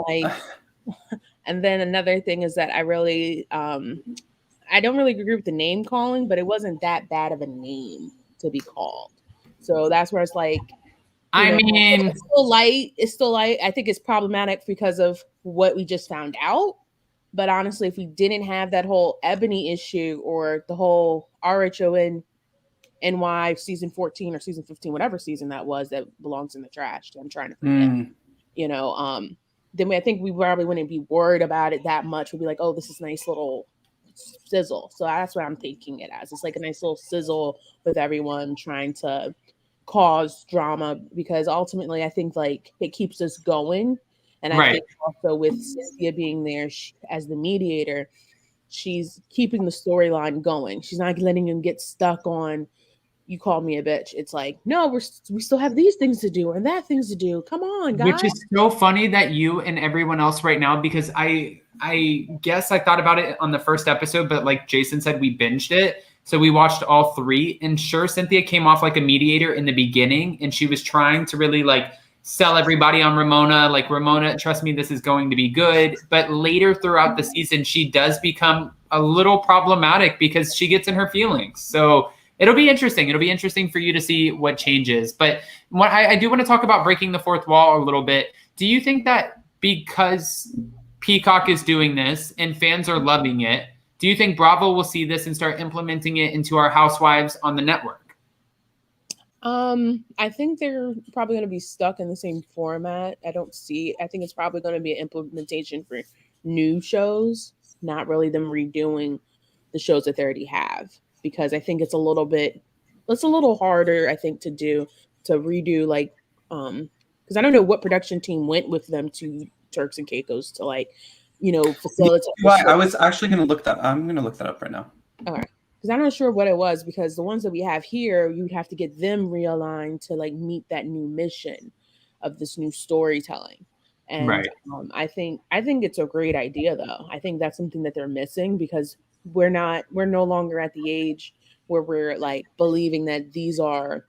and then another thing is that I really, I don't really agree with the name calling, but it wasn't that bad of a name to be called. So that's where it's like, it's still light. It's still light. I think it's problematic because of what we just found out. But honestly, if we didn't have that whole Ebony issue or the whole RHON NY season 14 or season 15, whatever season that was, that belongs in the trash. I'm trying to forget. Then I think we probably wouldn't be worried about it that much. We'd be like, oh, this is a nice little sizzle. So that's what I'm thinking it as. It's like a nice little sizzle with everyone trying to cause drama, because ultimately I think like it keeps us going. And I think also with Cynthia being there as the mediator, she's keeping the storyline going. She's not letting him get stuck on, you called me a bitch. It's like, no, we still have these things to do and that things to do. Come on, guys. Which is so funny that you and everyone else right now, because I guess I thought about it on the first episode, but like Jason said, we binged it. So we watched all three. And sure, Cynthia came off like a mediator in the beginning, and she was trying to really like sell everybody on Ramona. Like, Ramona, trust me, this is going to be good. But later throughout the season, she does become a little problematic because she gets in her feelings. So it'll be interesting. It'll be interesting for you to see what changes. But what I do want to talk about breaking the fourth wall a little bit. Do you think that because Peacock is doing this and fans are loving it, do you think Bravo will see this and start implementing it into our Housewives on the network? I think they're probably going to be stuck in the same format. I think it's probably going to be an implementation for new shows, not really them redoing the shows that they already have, because I think it's a little harder, I think, to redo, like, because I don't know what production team went with them to Turks and Caicos to, like, facilitate. I was actually going to look that. I'm going to look that up right now. All right. Because I'm not sure what it was, because the ones that we have here, you'd have to get them realigned to like meet that new mission of this new storytelling. And I think it's a great idea, though. I think that's something that they're missing, because we're no longer at the age where we're like believing that these are,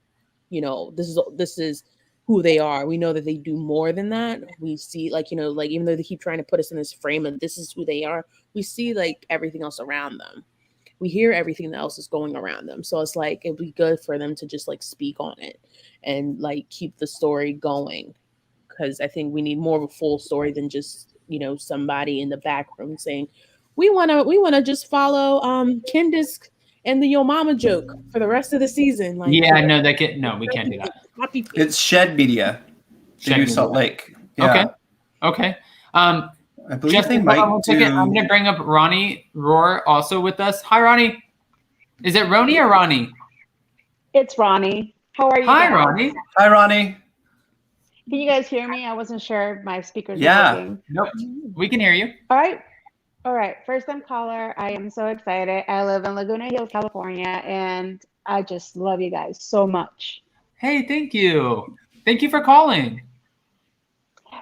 this is who they are. We know that they do more than that. We see like even though they keep trying to put us in this frame of this is who they are, we see like everything else around them. We hear everything else is going around them. So it's like, it'd be good for them to just like speak on it and like keep the story going. Because I think we need more of a full story than just, somebody in the back room saying, we want to just follow Candace and the Yo Mama joke for the rest of the season. Like, we can't do that. It's Shed Media. New Salt Lake. Yeah. Okay. I believe they might do. I'm going to bring up Ronnie Rohr also with us. Hi, Ronnie. Is it Ronnie or Ronnie? It's Ronnie. How are you? Hi, guys? Ronnie. Hi, Ronnie. Can you guys hear me? I wasn't sure if my speakers were working. Nope. We can hear you. All right. First time caller. I am so excited. I live in Laguna Hills, California, and I just love you guys so much. Hey, thank you. Thank you for calling.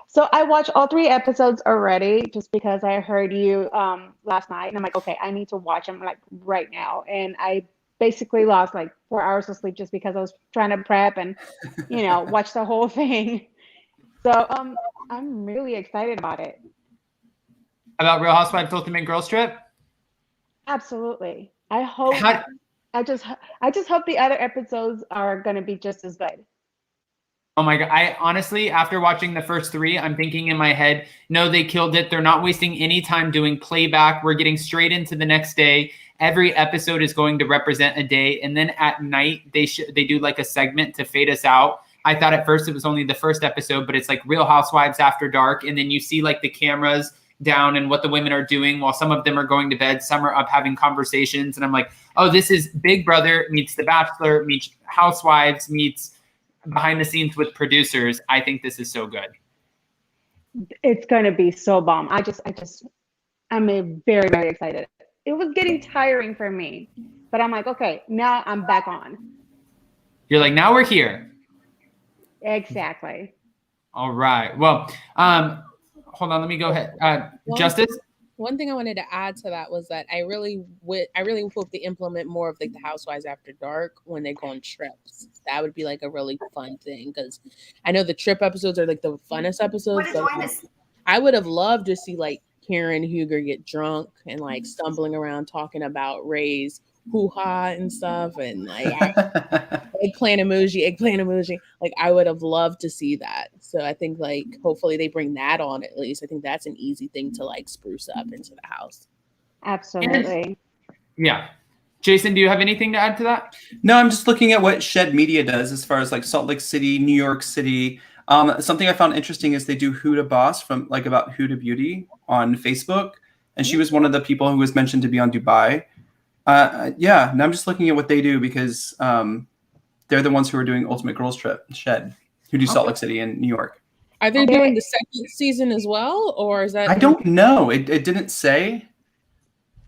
So I watched all 3 episodes already just because I heard you last night, and I'm like, okay, I need to watch them like right now. And I basically lost like 4 hours of sleep just because I was trying to prep and watch the whole thing. So I'm really excited about it. About Real Housewives Ultimate Girls Trip? Absolutely. I hope. I just hope the other episodes are going to be just as good. Oh my God. I honestly, after watching the first 3, I'm thinking in my head, no, they killed it. They're not wasting any time doing playback. We're getting straight into the next day. Every episode is going to represent a day. And then at night, they do like a segment to fade us out. I thought at first it was only the first episode, but it's like Real Housewives After Dark. And then you see like the cameras down and what the women are doing while some of them are going to bed. Some are up having conversations. And I'm like, oh, this is Big Brother meets The Bachelor meets Housewives meets behind the scenes with producers. I think this is so good. It's going to be so bomb. I'm very, very excited. It was getting tiring for me, but I'm like, okay, now I'm back on. You're like, now we're here. Exactly. All right. Well, hold on. Let me go ahead. Justice? One thing I wanted to add to that was that I really hope they implement more of like the Housewives After Dark when they go on trips. That would be like a really fun thing, because I know the trip episodes are like the funnest episodes. But I would have loved to see like Karen Huger get drunk and like stumbling around talking about Ray's hoo-ha and stuff, and like eggplant emoji. Like I would have loved to see that. So I think like hopefully they bring that on at least. I think that's an easy thing to like spruce up into the house. Absolutely. Yeah. Jason, do you have anything to add to that? No, I'm just looking at what Shed Media does as far as like Salt Lake City, New York City. Something I found interesting is they do Huda Boss from like about Huda Beauty on Facebook. And she was one of the people who was mentioned to be on Dubai. Yeah, and I'm just looking at what they do because they're the ones who are doing Ultimate Girls Trip, Shed, who do Salt Lake City and New York. Are they doing the second season as well, or is that? I don't know. It didn't say.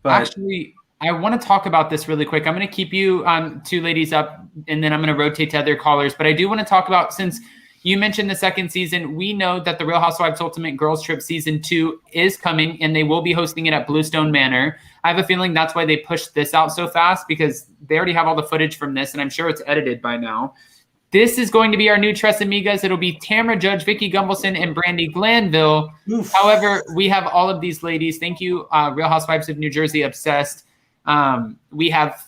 But actually, I want to talk about this really quick. I'm going to keep you 2 ladies up, and then I'm going to rotate to other callers. But I do want to talk about, since you mentioned the second season, we know that the Real Housewives Ultimate Girls Trip Season 2 is coming, and they will be hosting it at Bluestone Manor. I have a feeling that's why they pushed this out so fast, because they already have all the footage from this, and I'm sure it's edited by now. This is going to be our new Tres Amigas. It'll be Tamra Judge, Vicky Gumbelson, and Brandi Glanville. Oof. However, we have all of these ladies. Thank you, Real Housewives of New Jersey Obsessed. We have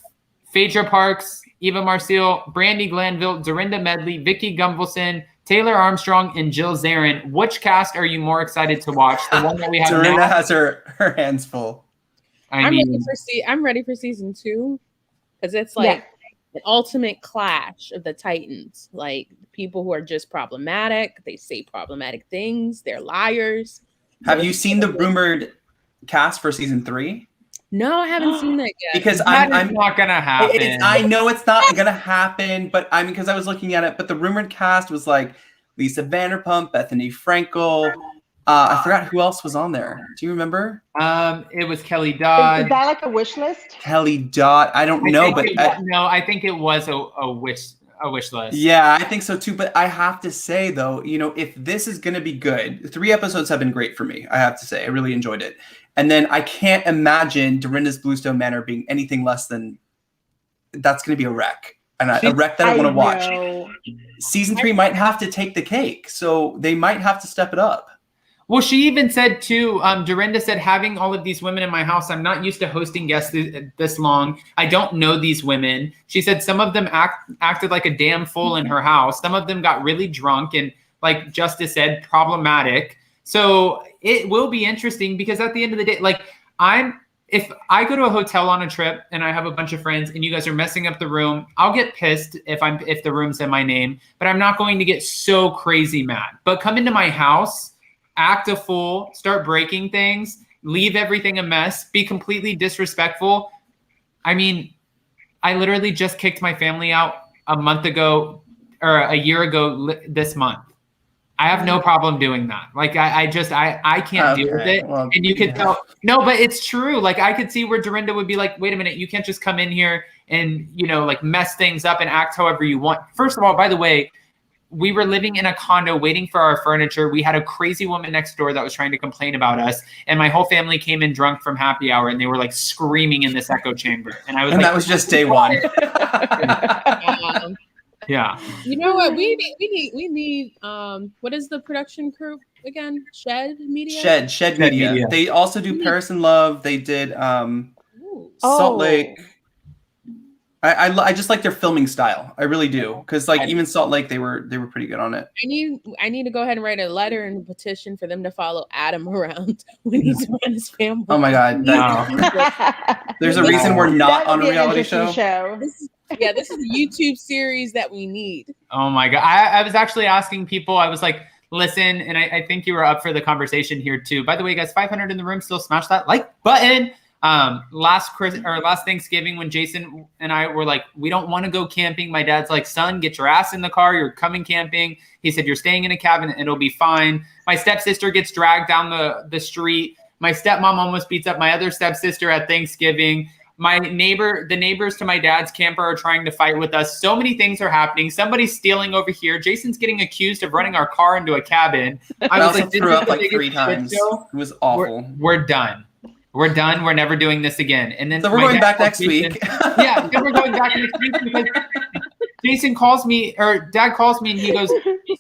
Phaedra Parks, Eva Marcille, Brandi Glanville, Dorinda Medley, Vicky Gumbelson, Taylor Armstrong, and Jill Zarin. Which cast are you more excited to watch? The one that we have Dorinda now? has her hands full. I'm ready for season 2, because it's like an ultimate clash of the Titans. Like people who are just problematic. They say problematic things. They're liars. Have you seen the rumored cast for season 3? No, I haven't seen that yet. Because I'm I'm not gonna happen. I know it's not gonna happen, but because I was looking at it. But the rumored cast was like Lisa Vanderpump, Bethany Frankel. I forgot who else was on there. Do you remember? It was Kelly Dodd. Is that like a wish list? Kelly Dodd. I don't know, but I think it was a wish list. Yeah, I think so too. But I have to say though, if this is gonna be good, 3 episodes have been great for me. I have to say, I really enjoyed it. And then I can't imagine Dorinda's Bluestone Manor being anything less than that's going to be a wreck. And a wreck that I want to watch. Season 3 might have to take the cake. So they might have to step it up. Well, she even said too, Dorinda said, having all of these women in my house, I'm not used to hosting guests this long. I don't know these women. She said some of them acted like a damn fool in her house. Some of them got really drunk and, like Justice said, problematic. So it will be interesting because at the end of the day, like if I go to a hotel on a trip and I have a bunch of friends and you guys are messing up the room, I'll get pissed if the room's in my name, but I'm not going to get so crazy mad. But come into my house, act a fool, start breaking things, leave everything a mess, be completely disrespectful. I mean, I literally just kicked my family out a month ago or a year ago this month. I have no problem doing that. Like I can't deal with it. Well, and you could tell, no, but it's true. Like I could see where Dorinda would be like, wait a minute, you can't just come in here and, you know, like mess things up and act however you want. First of all, by the way, we were living in a condo waiting for our furniture. We had a crazy woman next door that was trying to complain about us. And my whole family came in drunk from happy hour and they were like screaming in this echo chamber. And I was that was just day one. Yeah. You know what? We need what is the production crew again? Shed Media? Shed Media. They also do Paris in Love. They did Salt Lake. I just like their filming style. I really do. Because like even Salt Lake, they were pretty good on it. I need to go ahead and write a letter and a petition for them to follow Adam around when he's around his family. Oh my God. There's a reason we're not on a reality show. This is a YouTube series that we need. Oh my God. I was actually asking people, I was like, listen, and I think you were up for the conversation here too. By the way, guys, 500 in the room, still smash that like button. Last Thanksgiving when Jason and I were like, we don't want to go camping. My dad's like, son, get your ass in the car. You're coming camping. He said, you're staying in a cabin and it'll be fine. My stepsister gets dragged down the street. My stepmom almost beats up my other stepsister at Thanksgiving. The neighbors to my dad's camper are trying to fight with us. So many things are happening. Somebody's stealing over here. Jason's getting accused of running our car into a cabin. I was like, threw up like 3 times. It was awful. We're done. We're done. We're never doing this again. And then so we're going back next week. Yeah, then we're going back next week because Jason calls me, or Dad calls me, and he goes,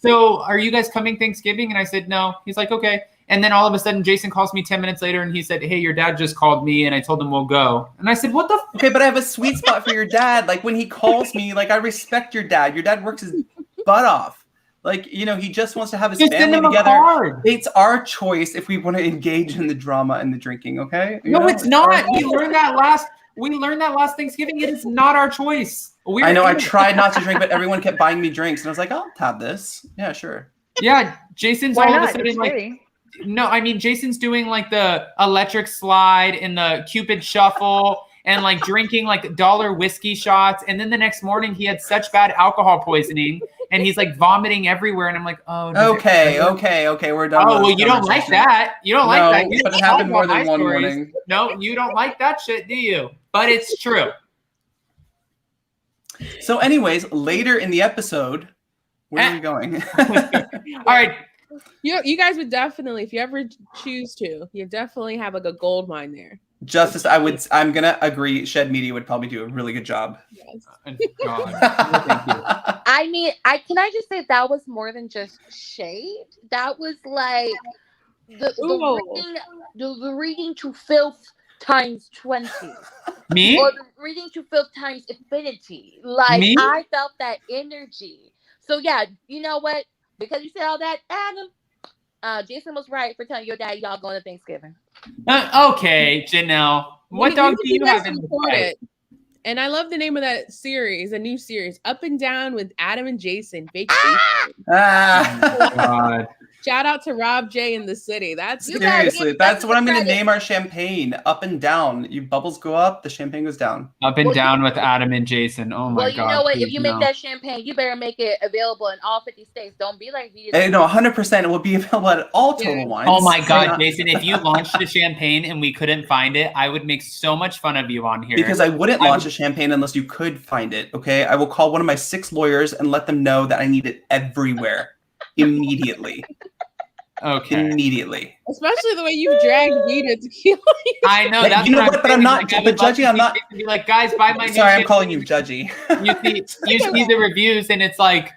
"So are you guys coming Thanksgiving?" And I said, "No." He's like, "Okay." And then all of a sudden, Jason calls me 10 minutes later, and he said, "Hey, your dad just called me," and I told him we'll go. And I said, "What the?" Okay, but I have a sweet spot for your dad. Like when he calls me, like I respect your dad. Your dad works his butt off. Like, you know, he just wants to have his family together. It's our choice if we want to engage in the drama and the drinking, okay? It's not. We learned that last Thanksgiving. It is not our choice. I know. I tried not to drink, but everyone kept buying me drinks. And I was like, I'll have this. Yeah, sure. Yeah, Jason's all of a sudden like, no, I mean, Jason's doing like the electric slide and the Cupid shuffle and like drinking like dollar whiskey shots. And then the next morning he had such bad alcohol poisoning and he's like vomiting everywhere. And I'm like, oh, okay, we're done. Oh, well, you don't like that. You don't like that. But it happened more than one morning. No, you don't like that shit, do you? But it's true. So anyways, later in the episode, where are we going? All right. You guys would definitely, if you ever choose to, you definitely have like a gold mine there. Justice, I'm gonna agree. Shed Media would probably do a really good job. Yes. Thank you. I mean, can I just say that was more than just shade? That was like the reading to filth times 20. Me? Or the reading to filth times infinity. Like Me? I felt that energy. So yeah, you know what? Because you said all that, Adam, Jason was right for telling your dad y'all going to Thanksgiving. Okay, Janelle. What dog do you have in the fight? And I love the name of that series, a new series, Up and Down with Adam and Jason. Vacation. Oh, God. Shout out to Rob J in the city. Seriously, that's what I'm going to name our champagne. Up and down. You bubbles go up, the champagne goes down. Up and down with Adam and Jason. Oh my God. Well, you know what? If you make that champagne, you better make it available in all 50 states. Don't be like these. No, 100%. It will be available at all Total Wines. Oh my God, Jason! If you launched a champagne and we couldn't find it, I would make so much fun of you on here. Because I wouldn't launch a champagne unless you could find it. Okay, I will call one of my 6 lawyers and let them know that I need it everywhere, immediately. Okay. Immediately. Especially the way you dragged Vita tequila. I know that's. You know what? But I'm not. Like, but Judgy, I'm not. Be like, guys, buy my. Sorry, I'm calling you Judgy. You see the reviews, and it's like,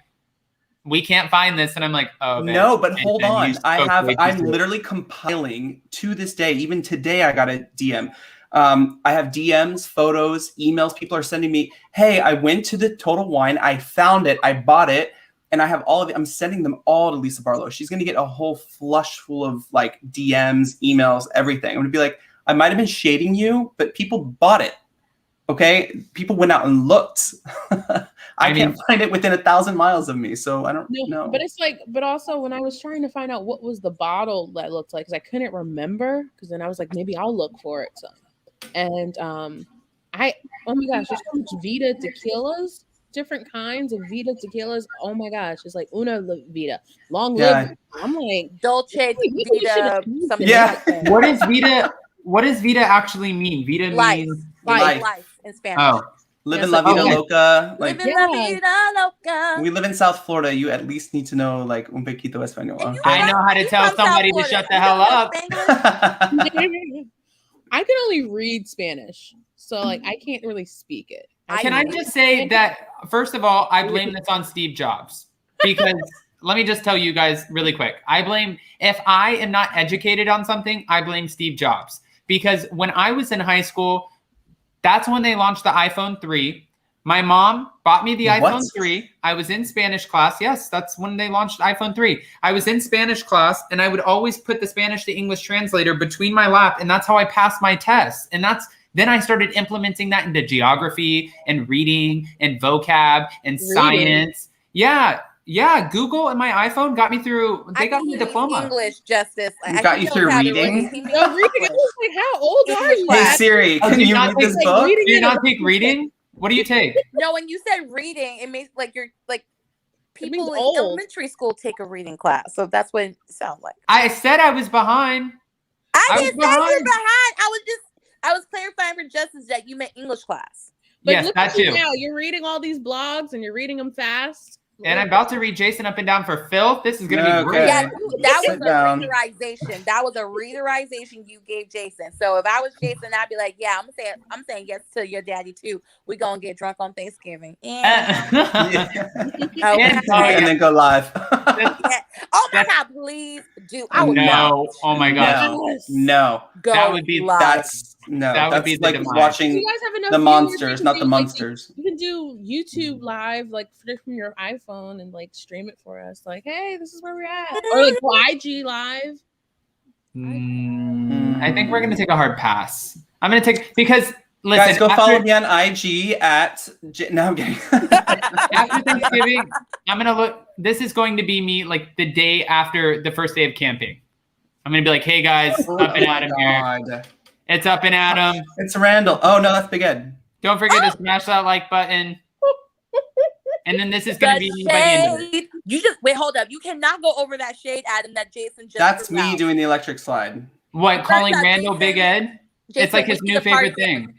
we can't find this, and I'm like, oh. Man. No, but hold on. I'm literally compiling to this day. Even today, I got a DM. I have DMs, photos, emails. People are sending me, hey, I went to the Total Wine. I found it. I bought it. And I have all of it. I'm sending them all to Lisa Barlow. She's going to get a whole flush full of like DMs, emails, everything. I'm going to be like, I might have been shading you, but people bought it. Okay. People went out and looked. I can't find it within 1,000 miles of me. So I don't know. But it's like, but also when I was trying to find out what was the bottle that looked like, because I couldn't remember. Because then I was like, maybe I'll look for it. So, and oh my gosh, there's so much Vita tequilas. different kinds of Vita tequilas. Oh my gosh, it's like Una Vida, long Yeah. live. I'm like Dolce maybe we should Vita, have used something it. Yeah. like that. What is Vita? What does Vita actually mean? Vita Life. means Life. Life in Spanish. oh. Live Yeah, in so La Vida okay. Loca. Like, Living la Yeah. vida loca. we live in South Florida. You at least need to know like un poquito español. And you I Okay? know how to you tell from South somebody to Florida. shut the You hell don't know up. Spanglish? I can only read Spanish, so like I can't really speak it. Can I just say that, first of all, I blame this on Steve Jobs because let me just tell you guys really quick. If I am not educated on something, I blame Steve Jobs because when I was in high school, that's when they launched the iPhone 3. My mom bought me the iPhone 3. I was in Spanish class. Yes, that's when they launched iPhone 3. I was in Spanish class and I would always put the Spanish to English translator between my lap. And that's how I passed my tests. And then I started implementing that into geography and reading and vocab and science. Yeah. Yeah. Google and my iPhone got me through. They got me a diploma. English, Justice. Got you through reading? Reading. I was like, how old are you? Hey Siri, Oh, can do you you not read take, this like, book? Do you not take reading? What do you take? No, when you said reading, it makes like you're like people in old. elementary school take a reading class. So that's what it sounds like. I said I was behind. I was didn't say you're behind. behind. I was clarifying for Justice that you meant English class. But Yes, look that at you too. now. You're reading all these blogs and you're reading them fast. And I'm about to read Jason Up and Down for Filth. This is going to be great. Yeah, that was Sit a down. readerization. That was a readerization you gave Jason. So if I was Jason, I'd be like, yeah, I'm saying yes to your daddy too. We're gonna get drunk on Thanksgiving. Yeah. And then go live. Yeah. Oh my God, please do. I would No. Oh my gosh. No. go That would be live. That's That would be the like demise. watching You guys have enough the viewers, monsters, you not can the do, like, monsters. You can do YouTube live, like from your iPhone, and like stream it for us. Like, hey, this is where we're at, or like go IG live. I think we're going to take a hard pass. I'm going to take because listen, Guys, go follow me on IG at. No, I'm kidding. after Thanksgiving. I'm going to look. This is going to be me like the day after the first day of camping. I'm going to be like, hey guys, Up and Adam here. It's Up and Adam. It's Randall. Oh no, that's Big Ed. Don't forget to smash that like button. And then this is going to be me by the end of it. Shade. You just wait. Hold up. You cannot go over that shade, Adam. That Jason just. That's threw me out. doing the electric slide. What, calling First up, Randall Jason- Big Ed? Jason, It's like his we need new to party favorite thing.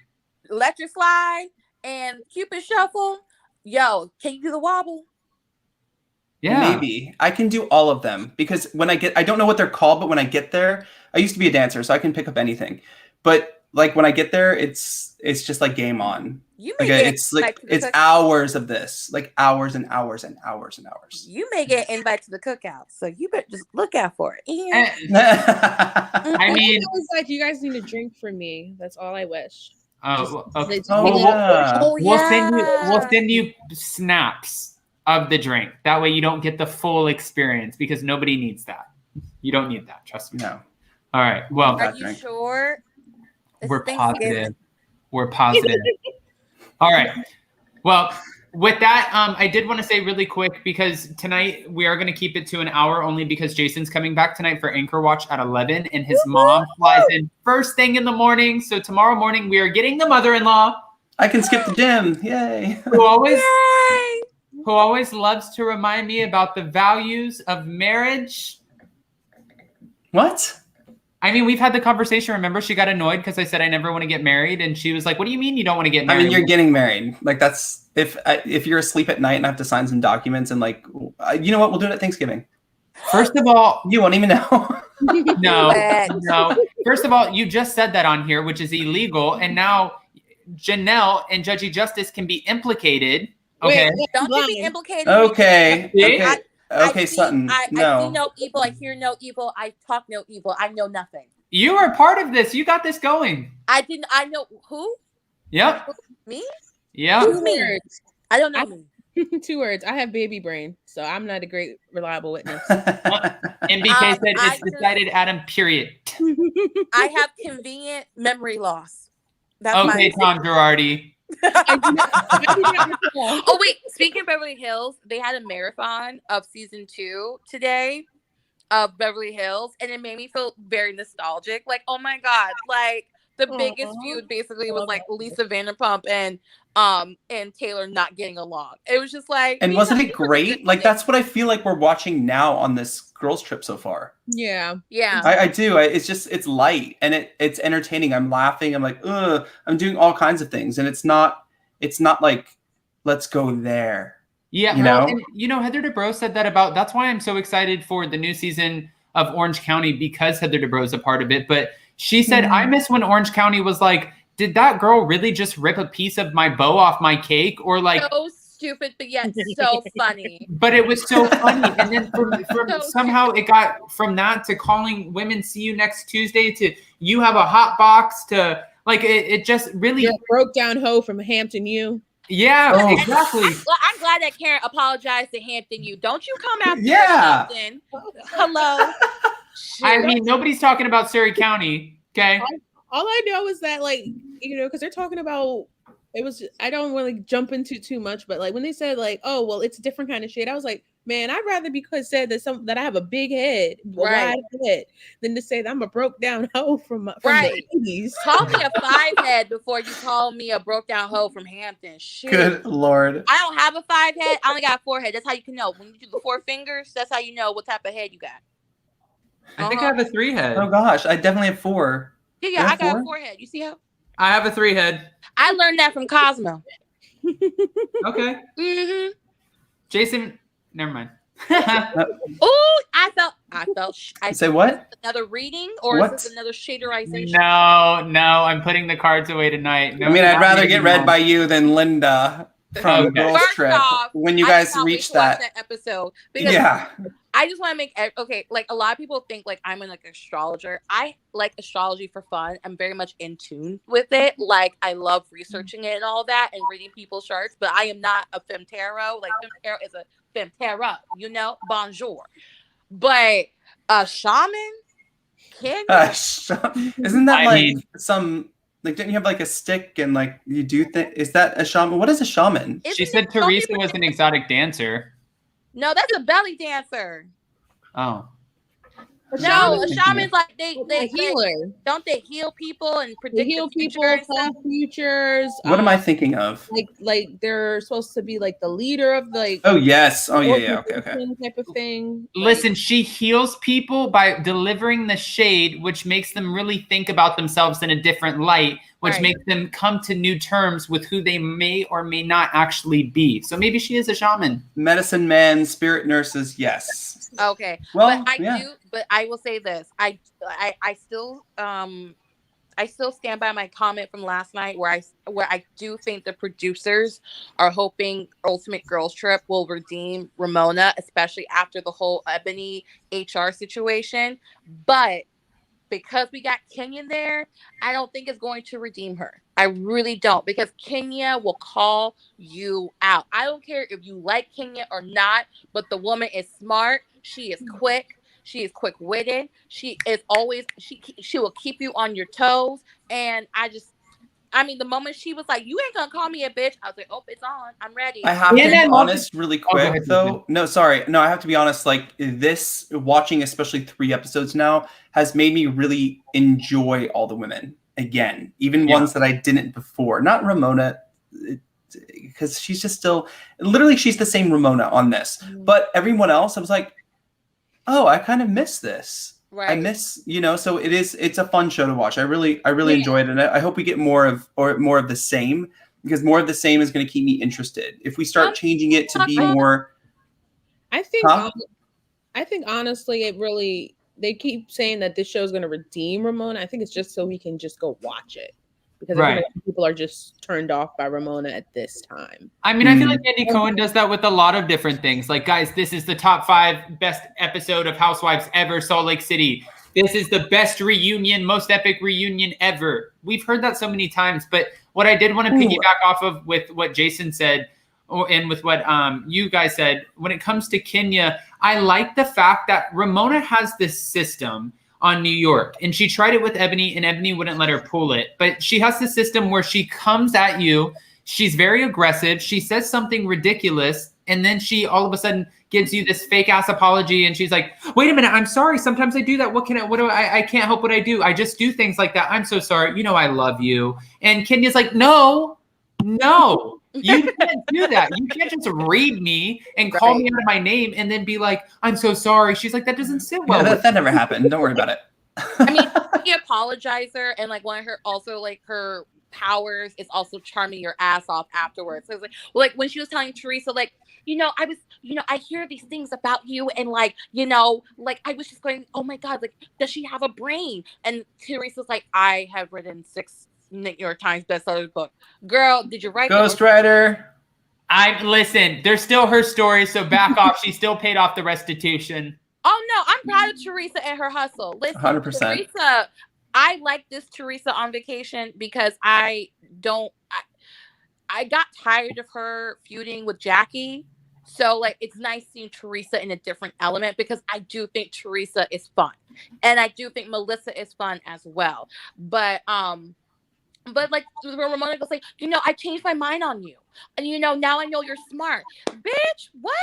Electric slide and Cupid shuffle. Yo, can you do the wobble? Yeah. Maybe I can do all of them because I don't know what they're called, but when I get there, I used to be a dancer, so I can pick up anything. But like when I get there, it's just like game on. You may Okay, get it's like invited to the it's cook- hours of this, like hours and hours and hours and hours. You may get invited to the cookout, so you better just look out for it. Eh, I I mean, I was like, you guys need to drink for me. That's all I wish. oh, okay. Just- Oh, We'll- yeah. Oh yeah. We'll send you snaps of the drink. That way you don't get the full experience because nobody needs that. You don't need that. Trust me. No. All right. Well, Are you sure? It's we're Thanksgiving. positive. We're positive. All right. Well, with that, I did want to say really quick because tonight we are going to keep it to an hour only because Jason's coming back tonight for Anchor Watch at 11 and his mom flies in first thing in the morning. So tomorrow morning we are getting the mother-in-law I can skip the gym. Yay. who always Yay! who always loves to remind me about the values of marriage. What? I mean, we've had the conversation. Remember, she got annoyed because I said I never want to get married, and she was like, "What do you mean you don't want to get I married?" mean, you're getting married. Like that's if you're asleep at night and I have to sign some documents and like, you know what? We'll do it at Thanksgiving. First of all, You won't even know. no. First of all, you just said that on here, which is illegal, and now Janelle and Judgy Justice can be implicated. Okay. Wait, Don't you be implicated. Okay. See? Okay. Okay, Sutton. I see No. no evil. I hear no evil. I talk no evil. I know nothing. You are part of this. You got this going. I didn't. I know who? Yep. Me? Yep. Who's me? words. I don't know me. 2 words. I have baby brain, so I'm not a great reliable witness. MBK said I it's decided, Adam, period. I have convenient memory loss. That's Okay, my. Tom Girardi. Oh wait, speaking of Beverly Hills, they had a marathon of season 2 today of Beverly Hills, and it made me feel very nostalgic. Like, oh my god, like the biggest feud basically was like Lisa Vanderpump and Taylor not getting along. It was just like, and wasn't it great? Like that's what I feel like we're watching now on this girls trip so far. Yeah. I do. It's light and it's entertaining. I'm laughing. I'm like, ugh. I'm doing all kinds of things, and it's not like let's go there. Yeah, Heather Dubrow said that about. That's why I'm so excited for the new season of Orange County, because Heather Dubrow is a part of it. But she said, I miss when Orange County was like, did that girl really just rip a piece of my bow off my cake? Or like, so stupid, but yet so funny. But it was so funny. And then from somehow it got from that to calling women, see you next Tuesday, to you have a hot box, to like, it just really broke down hoe from Hampton U. Yeah, exactly. I'm glad that Karen apologized to Hampton U. Don't you come after Hampton. Hello. I mean, nobody's talking about Surrey County. Okay. All I know is that, like, because they're talking about, it was, I don't want to jump into too much, but like when they said like, oh, well, it's a different kind of shade, I was like, man, I'd rather be said that I have a big head, wide head, than to say that I'm a broke down hoe from the 80s. Call me a 5 head before you call me a broke down hoe from Hampton. Shoot. Good Lord. I don't have a 5 head. I only got a 4 head. That's how you can know. When you do the 4 fingers, that's how you know what type of head you got. I think I have a 3 head. Oh gosh, I definitely have 4. Yeah, I got a 4 head. You see how? I have a 3 head. I learned that from Cosmo. Okay. Mm-hmm. Jason, never mind. Oh, I felt. Say what? Another reading, or is this another shaderization? No, I'm putting the cards away tonight. No, I mean, I'd rather get read by you than Linda from Girls Trip when you guys reach that episode. Because I just want to make like a lot of people think like I'm an astrologer. I like astrology for fun. I'm very much in tune with it. Like I love researching it and all that and reading people's charts, but I am not a femme tarot. Like femme tarot is a femme tarot, bonjour. But a shaman? Isn't that some like, didn't you have like a stick and like you do think, is that a shaman? What is a shaman? She said Teresa was an exotic dancer. No, that's a belly dancer. Oh. No, a shaman's like they healer. Don't they heal people and predict heal people, plan futures? What am I thinking of? Like they're supposed to be like the leader of like. Oh yes. Oh yeah. Okay. Type of thing. Listen, she heals people by delivering the shade, which makes them really think about themselves in a different light, which makes them come to new terms with who they may or may not actually be. So maybe she is a shaman. Medicine man, spirit nurses, yes. Okay. Well, but I will say this. I still stand by my comment from last night where I do think the producers are hoping Ultimate Girls Trip will redeem Ramona, especially after the whole Ebony HR situation. But because we got Kenya there, I don't think it's going to redeem her. I really don't, because Kenya will call you out. I don't care if you like Kenya or not, but the woman is smart. She is quick. She is quick-witted. She is always, she will keep you on your toes. And the moment she was like, you ain't gonna call me a bitch, I was like, oh, it's on. I'm ready. I have to be honest really quick, though. No, sorry. No, I have to be honest. Like this, watching especially 3 episodes now has made me really enjoy all the women again, even ones that I didn't before. Not Ramona, because she's just still, literally she's the same Ramona on this. But everyone else, I was like, oh, I kind of miss this. Right. I miss, so it's a fun show to watch. I really enjoyed it. And I hope we get more of the same, because more of the same is going to keep me interested. If we start changing it to be more. I think honestly, they keep saying that this show is going to redeem Ramona. I think it's just so we can just go watch it. Because I feel like people are just turned off by Ramona at this time. I mean, I feel like Andy Cohen does that with a lot of different things. Like, guys, this is the top 5 best episode of Housewives ever, Salt Lake City. This is the best reunion, most epic reunion ever. We've heard that so many times. But what I did want to piggyback off of with what Jason said and with what you guys said, when it comes to Kenya, I like the fact that Ramona has this system on New York, and she tried it with Ebony, and Ebony wouldn't let her pull it. But she has the system where she comes at you. She's very aggressive. She says something ridiculous. And then she all of a sudden gives you this fake ass apology. And she's like, wait a minute, I'm sorry. Sometimes I do that. I can't help what I do. I just do things like that. I'm so sorry. You know, I love you. And Kenya's like, no, you can't do that. You can't just read me and call me out of my name and then be like, I'm so sorry. She's like, that doesn't sit well. Yeah, that never happened. Don't worry about it. I mean, he apologized her, and like one of her also like her powers is also charming your ass off afterwards. So it's like when she was telling Teresa, like, I hear these things about you, and like, like I was just going, oh my God, like, does she have a brain? And Teresa's like, I have written 6 New York Times bestseller book. Girl, did you write Ghostwriter? Listen, they're still her stories, so back off. She still paid off the restitution. Oh no, I'm proud of Teresa and her hustle. Listen, 100%. Teresa, I like this Teresa on vacation because I got tired of her feuding with Jackie. So like it's nice seeing Teresa in a different element because I do think Teresa is fun. And I do think Melissa is fun as well. But like Ramona goes like, I changed my mind on you. And now I know you're smart. Bitch, what?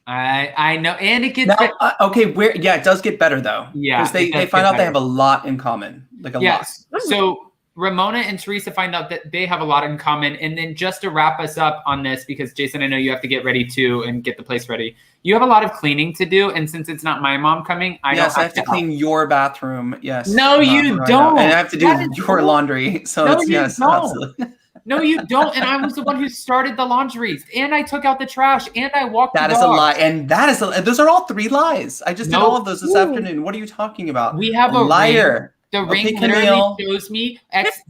I know, and it gets now, okay. It does get better though. Yeah, because they find out they have a lot in common, like a lot. So Ramona and Teresa find out that they have a lot in common, and then just to wrap us up on this, because Jason, I know you have to get ready too and get the place ready. You have a lot of cleaning to do, and since it's not my mom coming, I have to clean your bathroom. Yes. No, you don't. And I have to do your laundry. So no, it's yes, absolutely. No, you don't. And I was the one who started the laundries, and I took out the trash, and I walked. That is a lie, and those are all 3 lies. I just did all of those this afternoon. What are you talking about? We have a liar. Ring. The ring literally shows me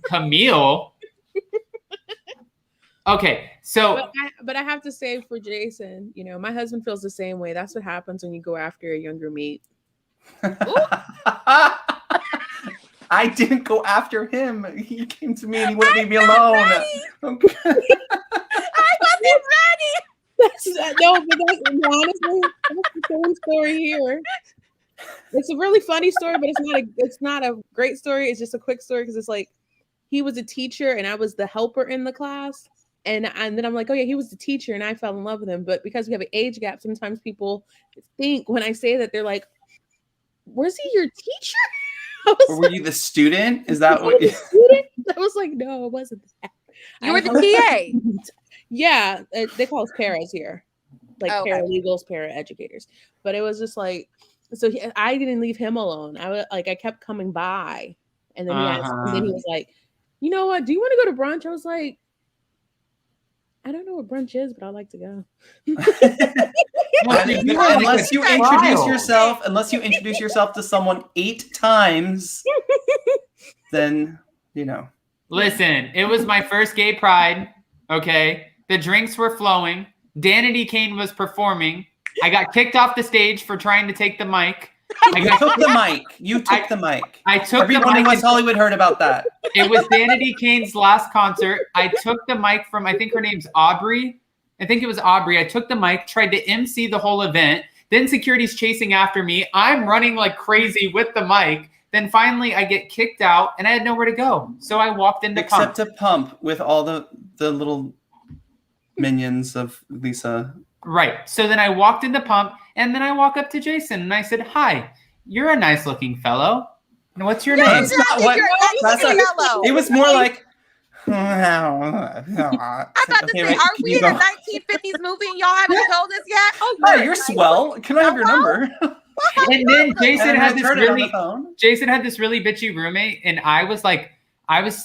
Camille. Okay, so but I have to say for Jason, my husband feels the same way. That's what happens when you go after a younger mate. I didn't go after him. He came to me and he wouldn't leave me alone. Okay. I wasn't ready. Honestly, that's the same story here. It's a really funny story, but it's not a great story. It's just a quick story because it's like he was a teacher and I was the helper in the class. And then I'm like, oh yeah, he was the teacher and I fell in love with him. But because we have an age gap, sometimes people think when I say that, they're like, was he your teacher? Or were you the student? Is that what? I was like, no, it wasn't that. You were the TA. Yeah, they call us paras here, like paralegals, paraeducators. But it was just like, so I didn't leave him alone. I kept coming by, and then he was like, you know what? Do you want to go to brunch? I was like, I don't know what brunch is, but I'd like to go. Unless you introduce yourself to someone 8 times, then Listen, it was my first gay pride. Okay, the drinks were flowing. Danity Kane was performing. I got kicked off the stage for trying to take the mic. You took the mic. You took the mic. I took Everyone the mic. in West Hollywood heard about that. It was Danity Kane's last concert. I took the mic from, I think her name's Aubrey. I think it was Aubrey. I took the mic, tried to MC the whole event. Then security's chasing after me. I'm running like crazy with the mic. Then finally I get kicked out and I had nowhere to go. So I walked into Except a pump with all the little minions of Lisa. Right. So then I walked in the pump and then I walk up to Jason and I said, hi, you're a nice looking fellow. And what's your name? It was more like, I thought to say, are we in a 1950s movie and y'all haven't told us yet? Oh, hi, you're swell. Can I have your number? And then Jason had this really bitchy roommate, and I was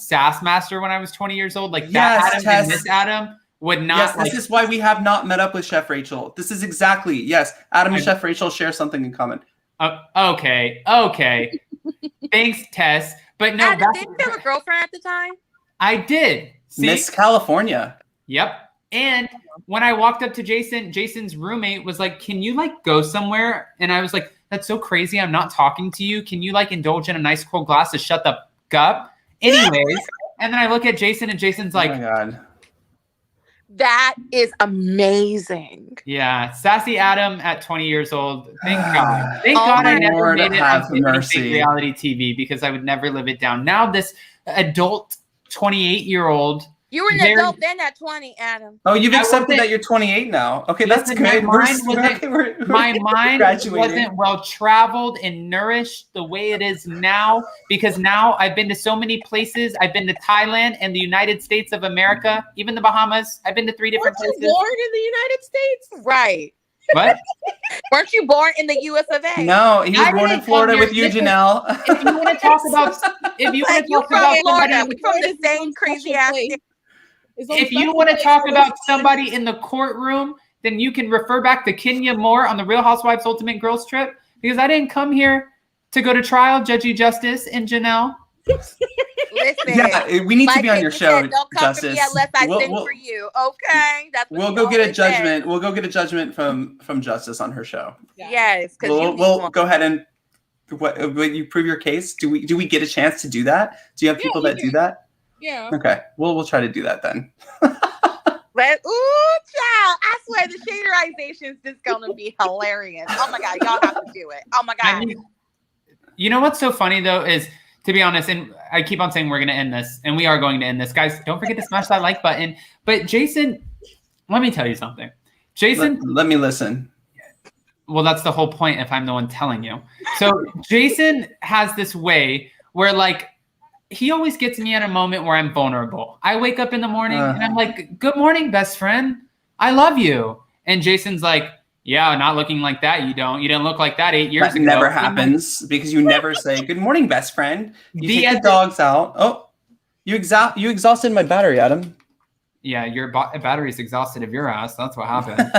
Sass Master when I was 20 years old. Like that Adam and this Adam would not. Yes, this is why we have not met up with Chef Rachel. This is exactly, yes. Adam and Chef Rachel share something in common. Okay. Thanks, Tess. But no, Adam, didn't you have a girlfriend at the time? I did. See? Miss California. Yep. And when I walked up to Jason, Jason's roommate was like, can you like go somewhere? And I was like, that's so crazy. I'm not talking to you. Can you like indulge in a nice cold glass to shut the up? Anyways. And then I look at Jason and Jason's like, oh my God. That is amazing. Yeah. Sassy Adam at 20 years old. Thank God. Thank God I never made it on reality TV because I would never live it down. Now this adult 28-year-old You were an Very- adult then at 20, Adam. Oh, you've I accepted wasn't- that you're 28 now. Okay, that's Listen, good. my mind graduating. wasn't well traveled and nourished the way it is now, because now I've been to so many places. I've been to Thailand and the United States of America, even the Bahamas. I've been to 3 different Weren't you places. born in the United States? Right. What? Weren't you born in the US of A? No, he was I born in didn't Florida come with here- you, listen, Janelle. If you want to talk about, if you want Like to you talk from about Florida, somebody, we from the Florida's its same own crazy special ass place. state. Its own if you special want to place talk for about this- somebody in the courtroom, then you can refer back to Kenya Moore on the Real Housewives Ultimate Girls Trip, because I didn't come here to go to trial, Judgy Justice and Janelle. Listen, Yeah, we need to like be on your Kenya show, said, don't come for Justice. me unless I We'll- send we'll- for you. Okay, that's what We'll she go get a always says. judgment. We'll go get a judgment from Justice on her show. Yes, because you need We'll one. go ahead and when you prove your case, do we get a chance to do that? Do you have people that do that? Yeah. Okay, we'll try to do that then. Ooh, child! I swear the shaderization is just gonna be hilarious. Oh my god, y'all have to do it. Oh my god. I mean, you know what's so funny though is, to be honest, and I keep on saying we're going to end this, and we are going to end this, guys. Don't forget to smash that like button. But Jason, let me tell you something. Jason, let me listen. well, that's the whole point if I'm the one telling you. So Jason has this way where, like, he always gets me at a moment where I'm vulnerable. I wake up in the morning and I'm like, good morning, best friend. I love you. And Jason's like, yeah, not looking like that. You didn't look like that 8 years That ago. never happens because you never say good morning, best friend. You take the dogs out. Oh, you exhausted my battery, Adam. Yeah, your battery's exhausted of your ass. That's what happened.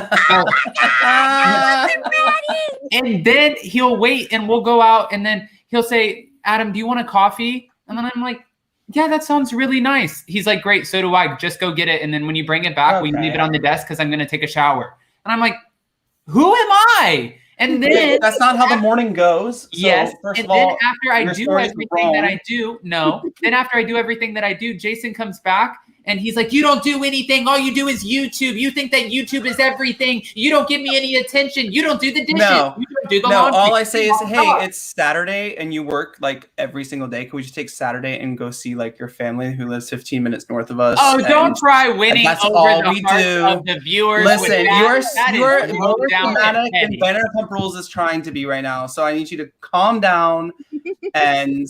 And then he'll wait and we'll go out and then he'll say, Adam, do you want a coffee? And then I'm like, yeah, that sounds really nice. He's like, great, so do I. Just go get it. And then when you bring it back, we leave it on the desk because I'm going to take a shower. And I'm like, who am I? And then that's not how the morning goes. So yes. First And of all, then after I do everything that I do, then after I do everything that I do, Jason comes back and he's like, you don't do anything. All you do is YouTube. You think that YouTube is everything. You don't give me any attention. You don't do the dishes. No. You don't do the No, laundry. all I say is, You hey, don't it's Saturday and you work like every single day. Can we just take Saturday and go see like your family who lives 15 minutes north of us? Oh, don't And try winning that's over all the we hearts do. of the viewers. Listen, with that. you are That is more low down and dramatic than petty. Vanderpump Rules is trying to be right now. So I need you to calm down. And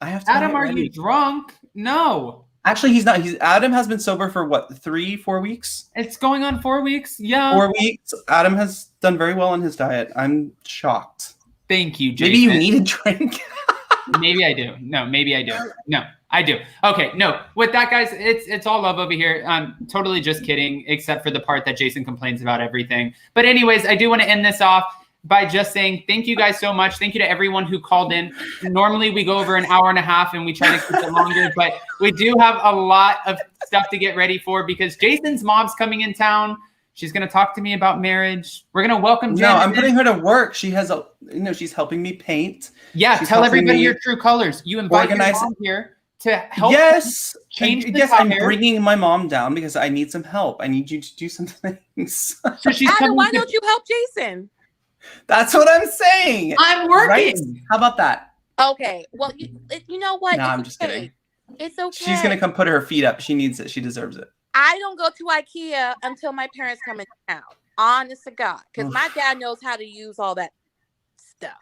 I have to. Adam, are you drunk? No. Actually, he's not. Adam has been sober for what, 3-4 weeks? It's going on 4 weeks. Yeah. 4 weeks. Adam has done very well on his diet. I'm shocked. Thank you, Jason. Maybe you need a drink. Maybe I do. No, maybe I do. No, I do. Okay, no. With that, guys, it's all love over here. I'm totally just kidding, except for the part that Jason complains about everything. But anyways, I do want to end this off by just saying thank you guys so much. Thank you to everyone who called in. Normally we go over an hour and a half and we try to keep it longer, but we do have a lot of stuff to get ready for because Jason's mom's coming in town. She's going to talk to me about marriage. We're going to welcome Jen. No, I'm putting her to work. She has she's helping me paint. Yeah, She's tell helping everybody me your true colors. You invite your organize mom here to help change the I'm tire. bringing my mom down because I need some help. I need you to do some things. So she's Adam, coming why to- don't you help Jason? That's what I'm saying. I'm working. Right? How about that? Okay, well, you know what? No, It's I'm just okay. kidding. It's okay. She's gonna come put her feet up. She needs it. She deserves it. I don't go to IKEA until my parents come in town. Honest to God, because my dad knows how to use all that stuff.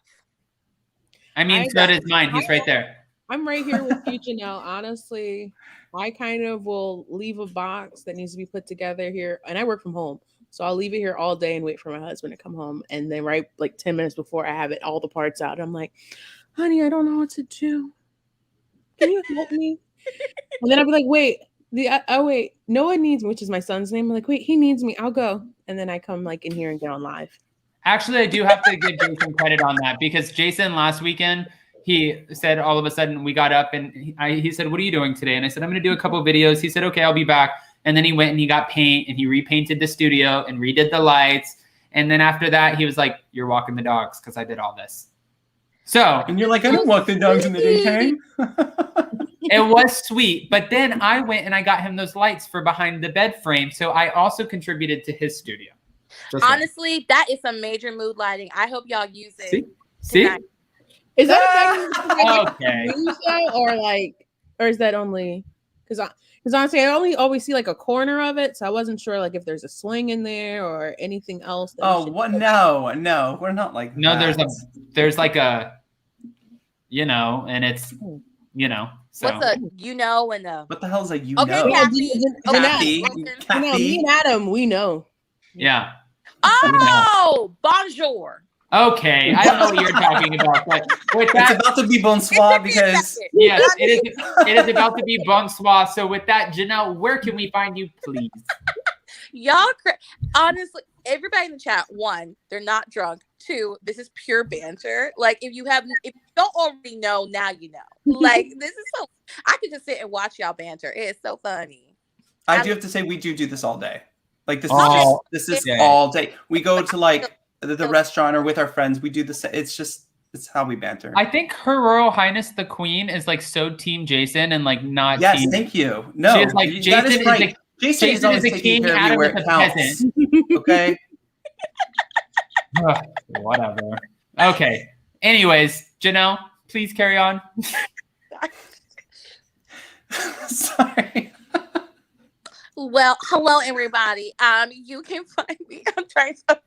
I mean, so does mine. He's right there. I'm right here with you, Janelle. Honestly, I kind of will leave a box that needs to be put together here, and I work from home. So I'll leave it here all day and wait for my husband to come home. And then right like 10 minutes before I have all the parts out, I'm like, honey, I don't know what to do. Can you help me? And then I'll be like, wait, wait, Noah needs me, which is my son's name. I'm like, wait, he needs me. I'll go. And then I come like in here and get on live. Actually, I do have to give Jason credit on that because Jason last weekend, he said all of a sudden we got up and he said, what are you doing today? And I said, I'm going to do a couple of videos. He said, okay, I'll be back. And then he went and he got paint and he repainted the studio and redid the lights. And then after that, he was like, you're walking the dogs because I did all this. So, and you're like, I don't walk the dogs in the daytime. It was sweet. But then I went and I got him those lights for behind the bed frame. So I also contributed to his studio. Honestly, that is some major mood lighting. I hope y'all use it. See? Is that a okay? or is that only Because honestly, I only always see like a corner of it, so I wasn't sure like if there's a swing in there or anything else. Oh, what? No, we're not like No, that. there's like a, and it's, so. What's a and a What the hell is a Okay, Kathy. Me and Adam, we know. Yeah. Oh, bonjour. Okay, I don't know what you're talking about, but with that, it's about to be bonsoir because yes, it is about to be bonsoir. So with that, Janelle, where can we find you, please? Y'all, honestly, everybody in the chat, 1, they're not drunk. 2, this is pure banter. Like if you don't already know, now you know. Like this is so. I could just sit and watch y'all banter. It's so funny. I do have to say we do this all day. Like this is day. all day. We go to like the restaurant or with our friends. We do this. It's how we banter. I think Her Royal Highness the Queen is like so team Jason and like not. Yes, team. Thank you. No, she is like Jason is right. Jason is always a taking king. care of Adam you where is it a counts. peasant. Okay. Whatever. Okay. Anyways, Janelle, please carry on. Sorry. Well, hello everybody. You can find me. I'm trying to.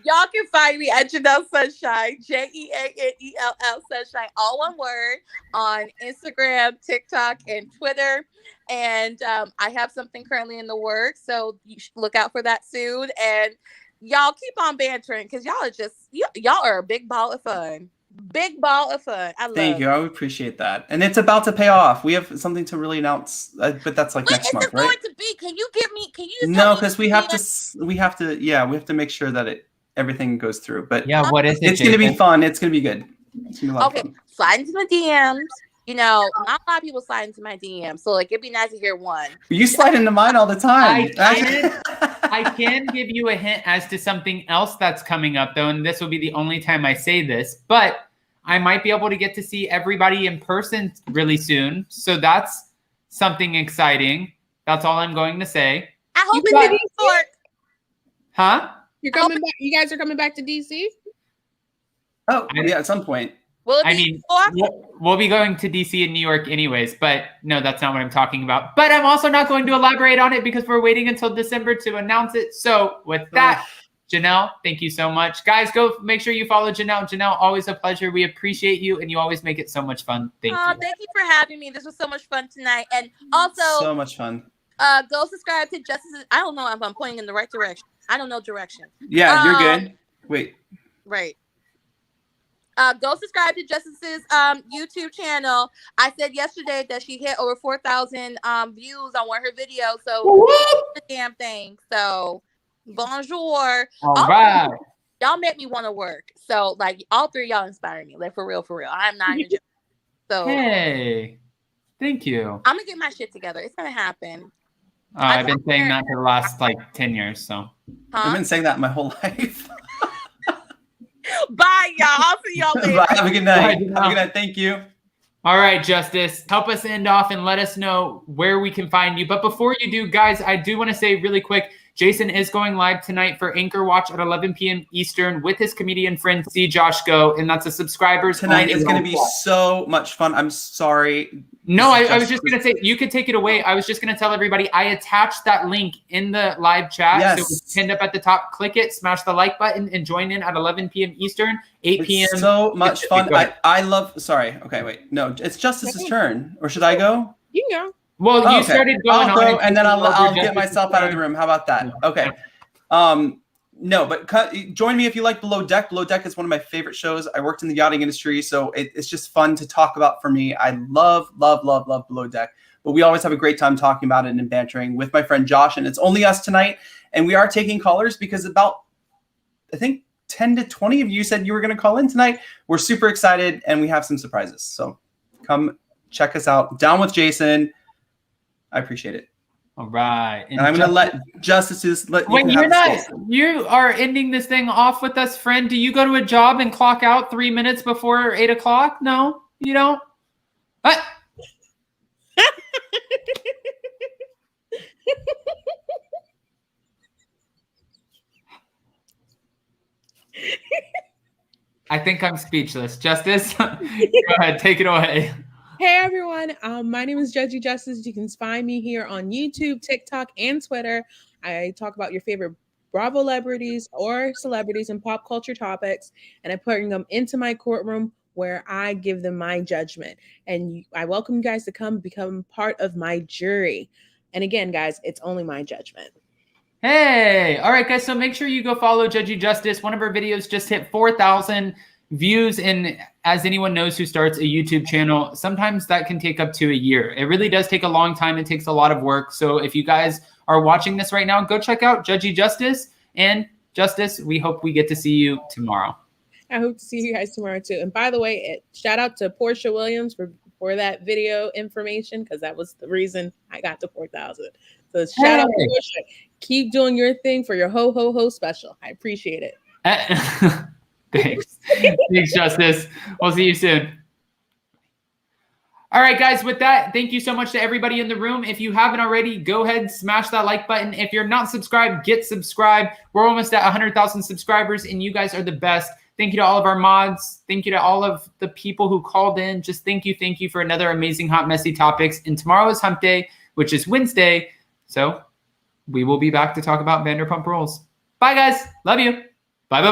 Y'all can find me at Janelle Sunshine, JeANELL Sunshine, all one word, on Instagram, TikTok, and Twitter. And I have something currently in the works, so you should look out for that soon. And y'all keep on bantering because y'all are y'all are a big ball of fun. Big ball of fun. Thank you. I would appreciate that. And it's about to pay off. We have something to really announce, but that's like next month, right? What is it going to be? Can you just no, because we have to make sure that everything goes through. But yeah, what is it? It's going to be fun. It's going to be good. It's going to be a lot of fun. Slide into my DMs. Not a lot of people slide into my DMs, so like it'd be nice to hear one. You slide into mine all the time. I can give you a hint as to something else that's coming up, though, and this will be the only time I say this, but I might be able to get to see everybody in person really soon. So that's something exciting. That's all I'm going to say. I hope it's in New York. Huh? You're coming back. You guys are coming back to DC? Oh, yeah, at some point. We'll be going to DC and New York anyways, but no, that's not what I'm talking about. But I'm also not going to elaborate on it because we're waiting until December to announce it. So with that, Janelle, thank you so much. Guys, go make sure you follow Janelle. Janelle, always a pleasure. We appreciate you, and you always make it so much fun. Thank you. Thank you for having me. This was so much fun tonight. And also, so much fun. Go subscribe to Justice's. I don't know if I'm pointing in the right direction. I don't know direction. Yeah, you're good. Wait. Right. Go subscribe to Justice's YouTube channel. I said yesterday that she hit over 4,000 views on one of her videos. So the damn thing. So bonjour. All right. Y'all make me want to work. So like all three of y'all inspire me. Like for real. I'm not even joking. So hey, thank you. I'm gonna get my shit together. It's gonna happen. I've been saying that for the last like 10 years. So I've been saying that my whole life. Bye, y'all. I'll see y'all later. Bye. Have a good night. Have a good night. Thank you. All right, Justice, help us end off and let us know where we can find you. But before you do, guys, I do want to say really quick, Jason is going live tonight for Anchor Watch at 11 p.m. Eastern with his comedian friend C. Josh Go, and that's a subscribers. Tonight is going to be so much fun. I'm sorry. No, I was just going to say, you could take it away. I was just going to tell everybody, I attached that link in the live chat. Yes. So it's pinned up at the top. Click it, smash the like button, and join in at 11 p.m. Eastern, 8 p.m. It's so much fun. I love, sorry. Okay, wait. No, it's Justice's turn. Or should I go? You can go. Well, you started going I'll go, and then I'll get myself out of the room. How about that? Okay. No, but join me if you like Below Deck. Below Deck is one of my favorite shows. I worked in the yachting industry, so it's just fun to talk about for me. I love Below Deck. But we always have a great time talking about it and bantering with my friend Josh. And it's only us tonight. And we are taking callers because about, I think, 10 to 20 of you said you were going to call in tonight. We're super excited, and we have some surprises. So come check us out. Down with Jason. I appreciate it. All right. And I'm going to let Justices let when you are ending this thing off with us, friend, do you go to a job and clock out 3 minutes before 8 o'clock? No, you don't? What? I think I'm speechless. Justice, go ahead. Take it away. Hey everyone, my name is Judgy Justice. You can find me here on YouTube, TikTok, and Twitter. I talk about your favorite Bravo celebrities or celebrities and pop culture topics, and I bring them into my courtroom where I give them my judgment. And I welcome you guys to come become part of my jury. And again, guys, it's only my judgment. Hey, all right, guys. So make sure you go follow Judgy Justice. One of our videos just hit 4,000 views. And as anyone knows who starts a YouTube channel, sometimes that can take up to a year. It really does take a long time. It takes a lot of work. So if you guys are watching this right now, go check out Judgy Justice. And Justice, we hope we get to see you tomorrow. I hope to see you guys tomorrow too. And by the way, shout out to Portia Williams for that video information, because that was the reason I got to 4,000. So shout out to Portia. Keep doing your thing for your ho ho ho special. I appreciate it. Thanks. Thanks, Justice. We'll see you soon. All right, guys, with that, thank you so much to everybody in the room. If you haven't already, go ahead, smash that like button. If you're not subscribed, get subscribed. We're almost at 100,000 subscribers, and you guys are the best. Thank you to all of our mods. Thank you to all of the people who called in. Just thank you for another amazing Hot Messy Topics. And tomorrow is Hump Day, which is Wednesday. So we will be back to talk about Vanderpump Rules. Bye, guys. Love you. Bye.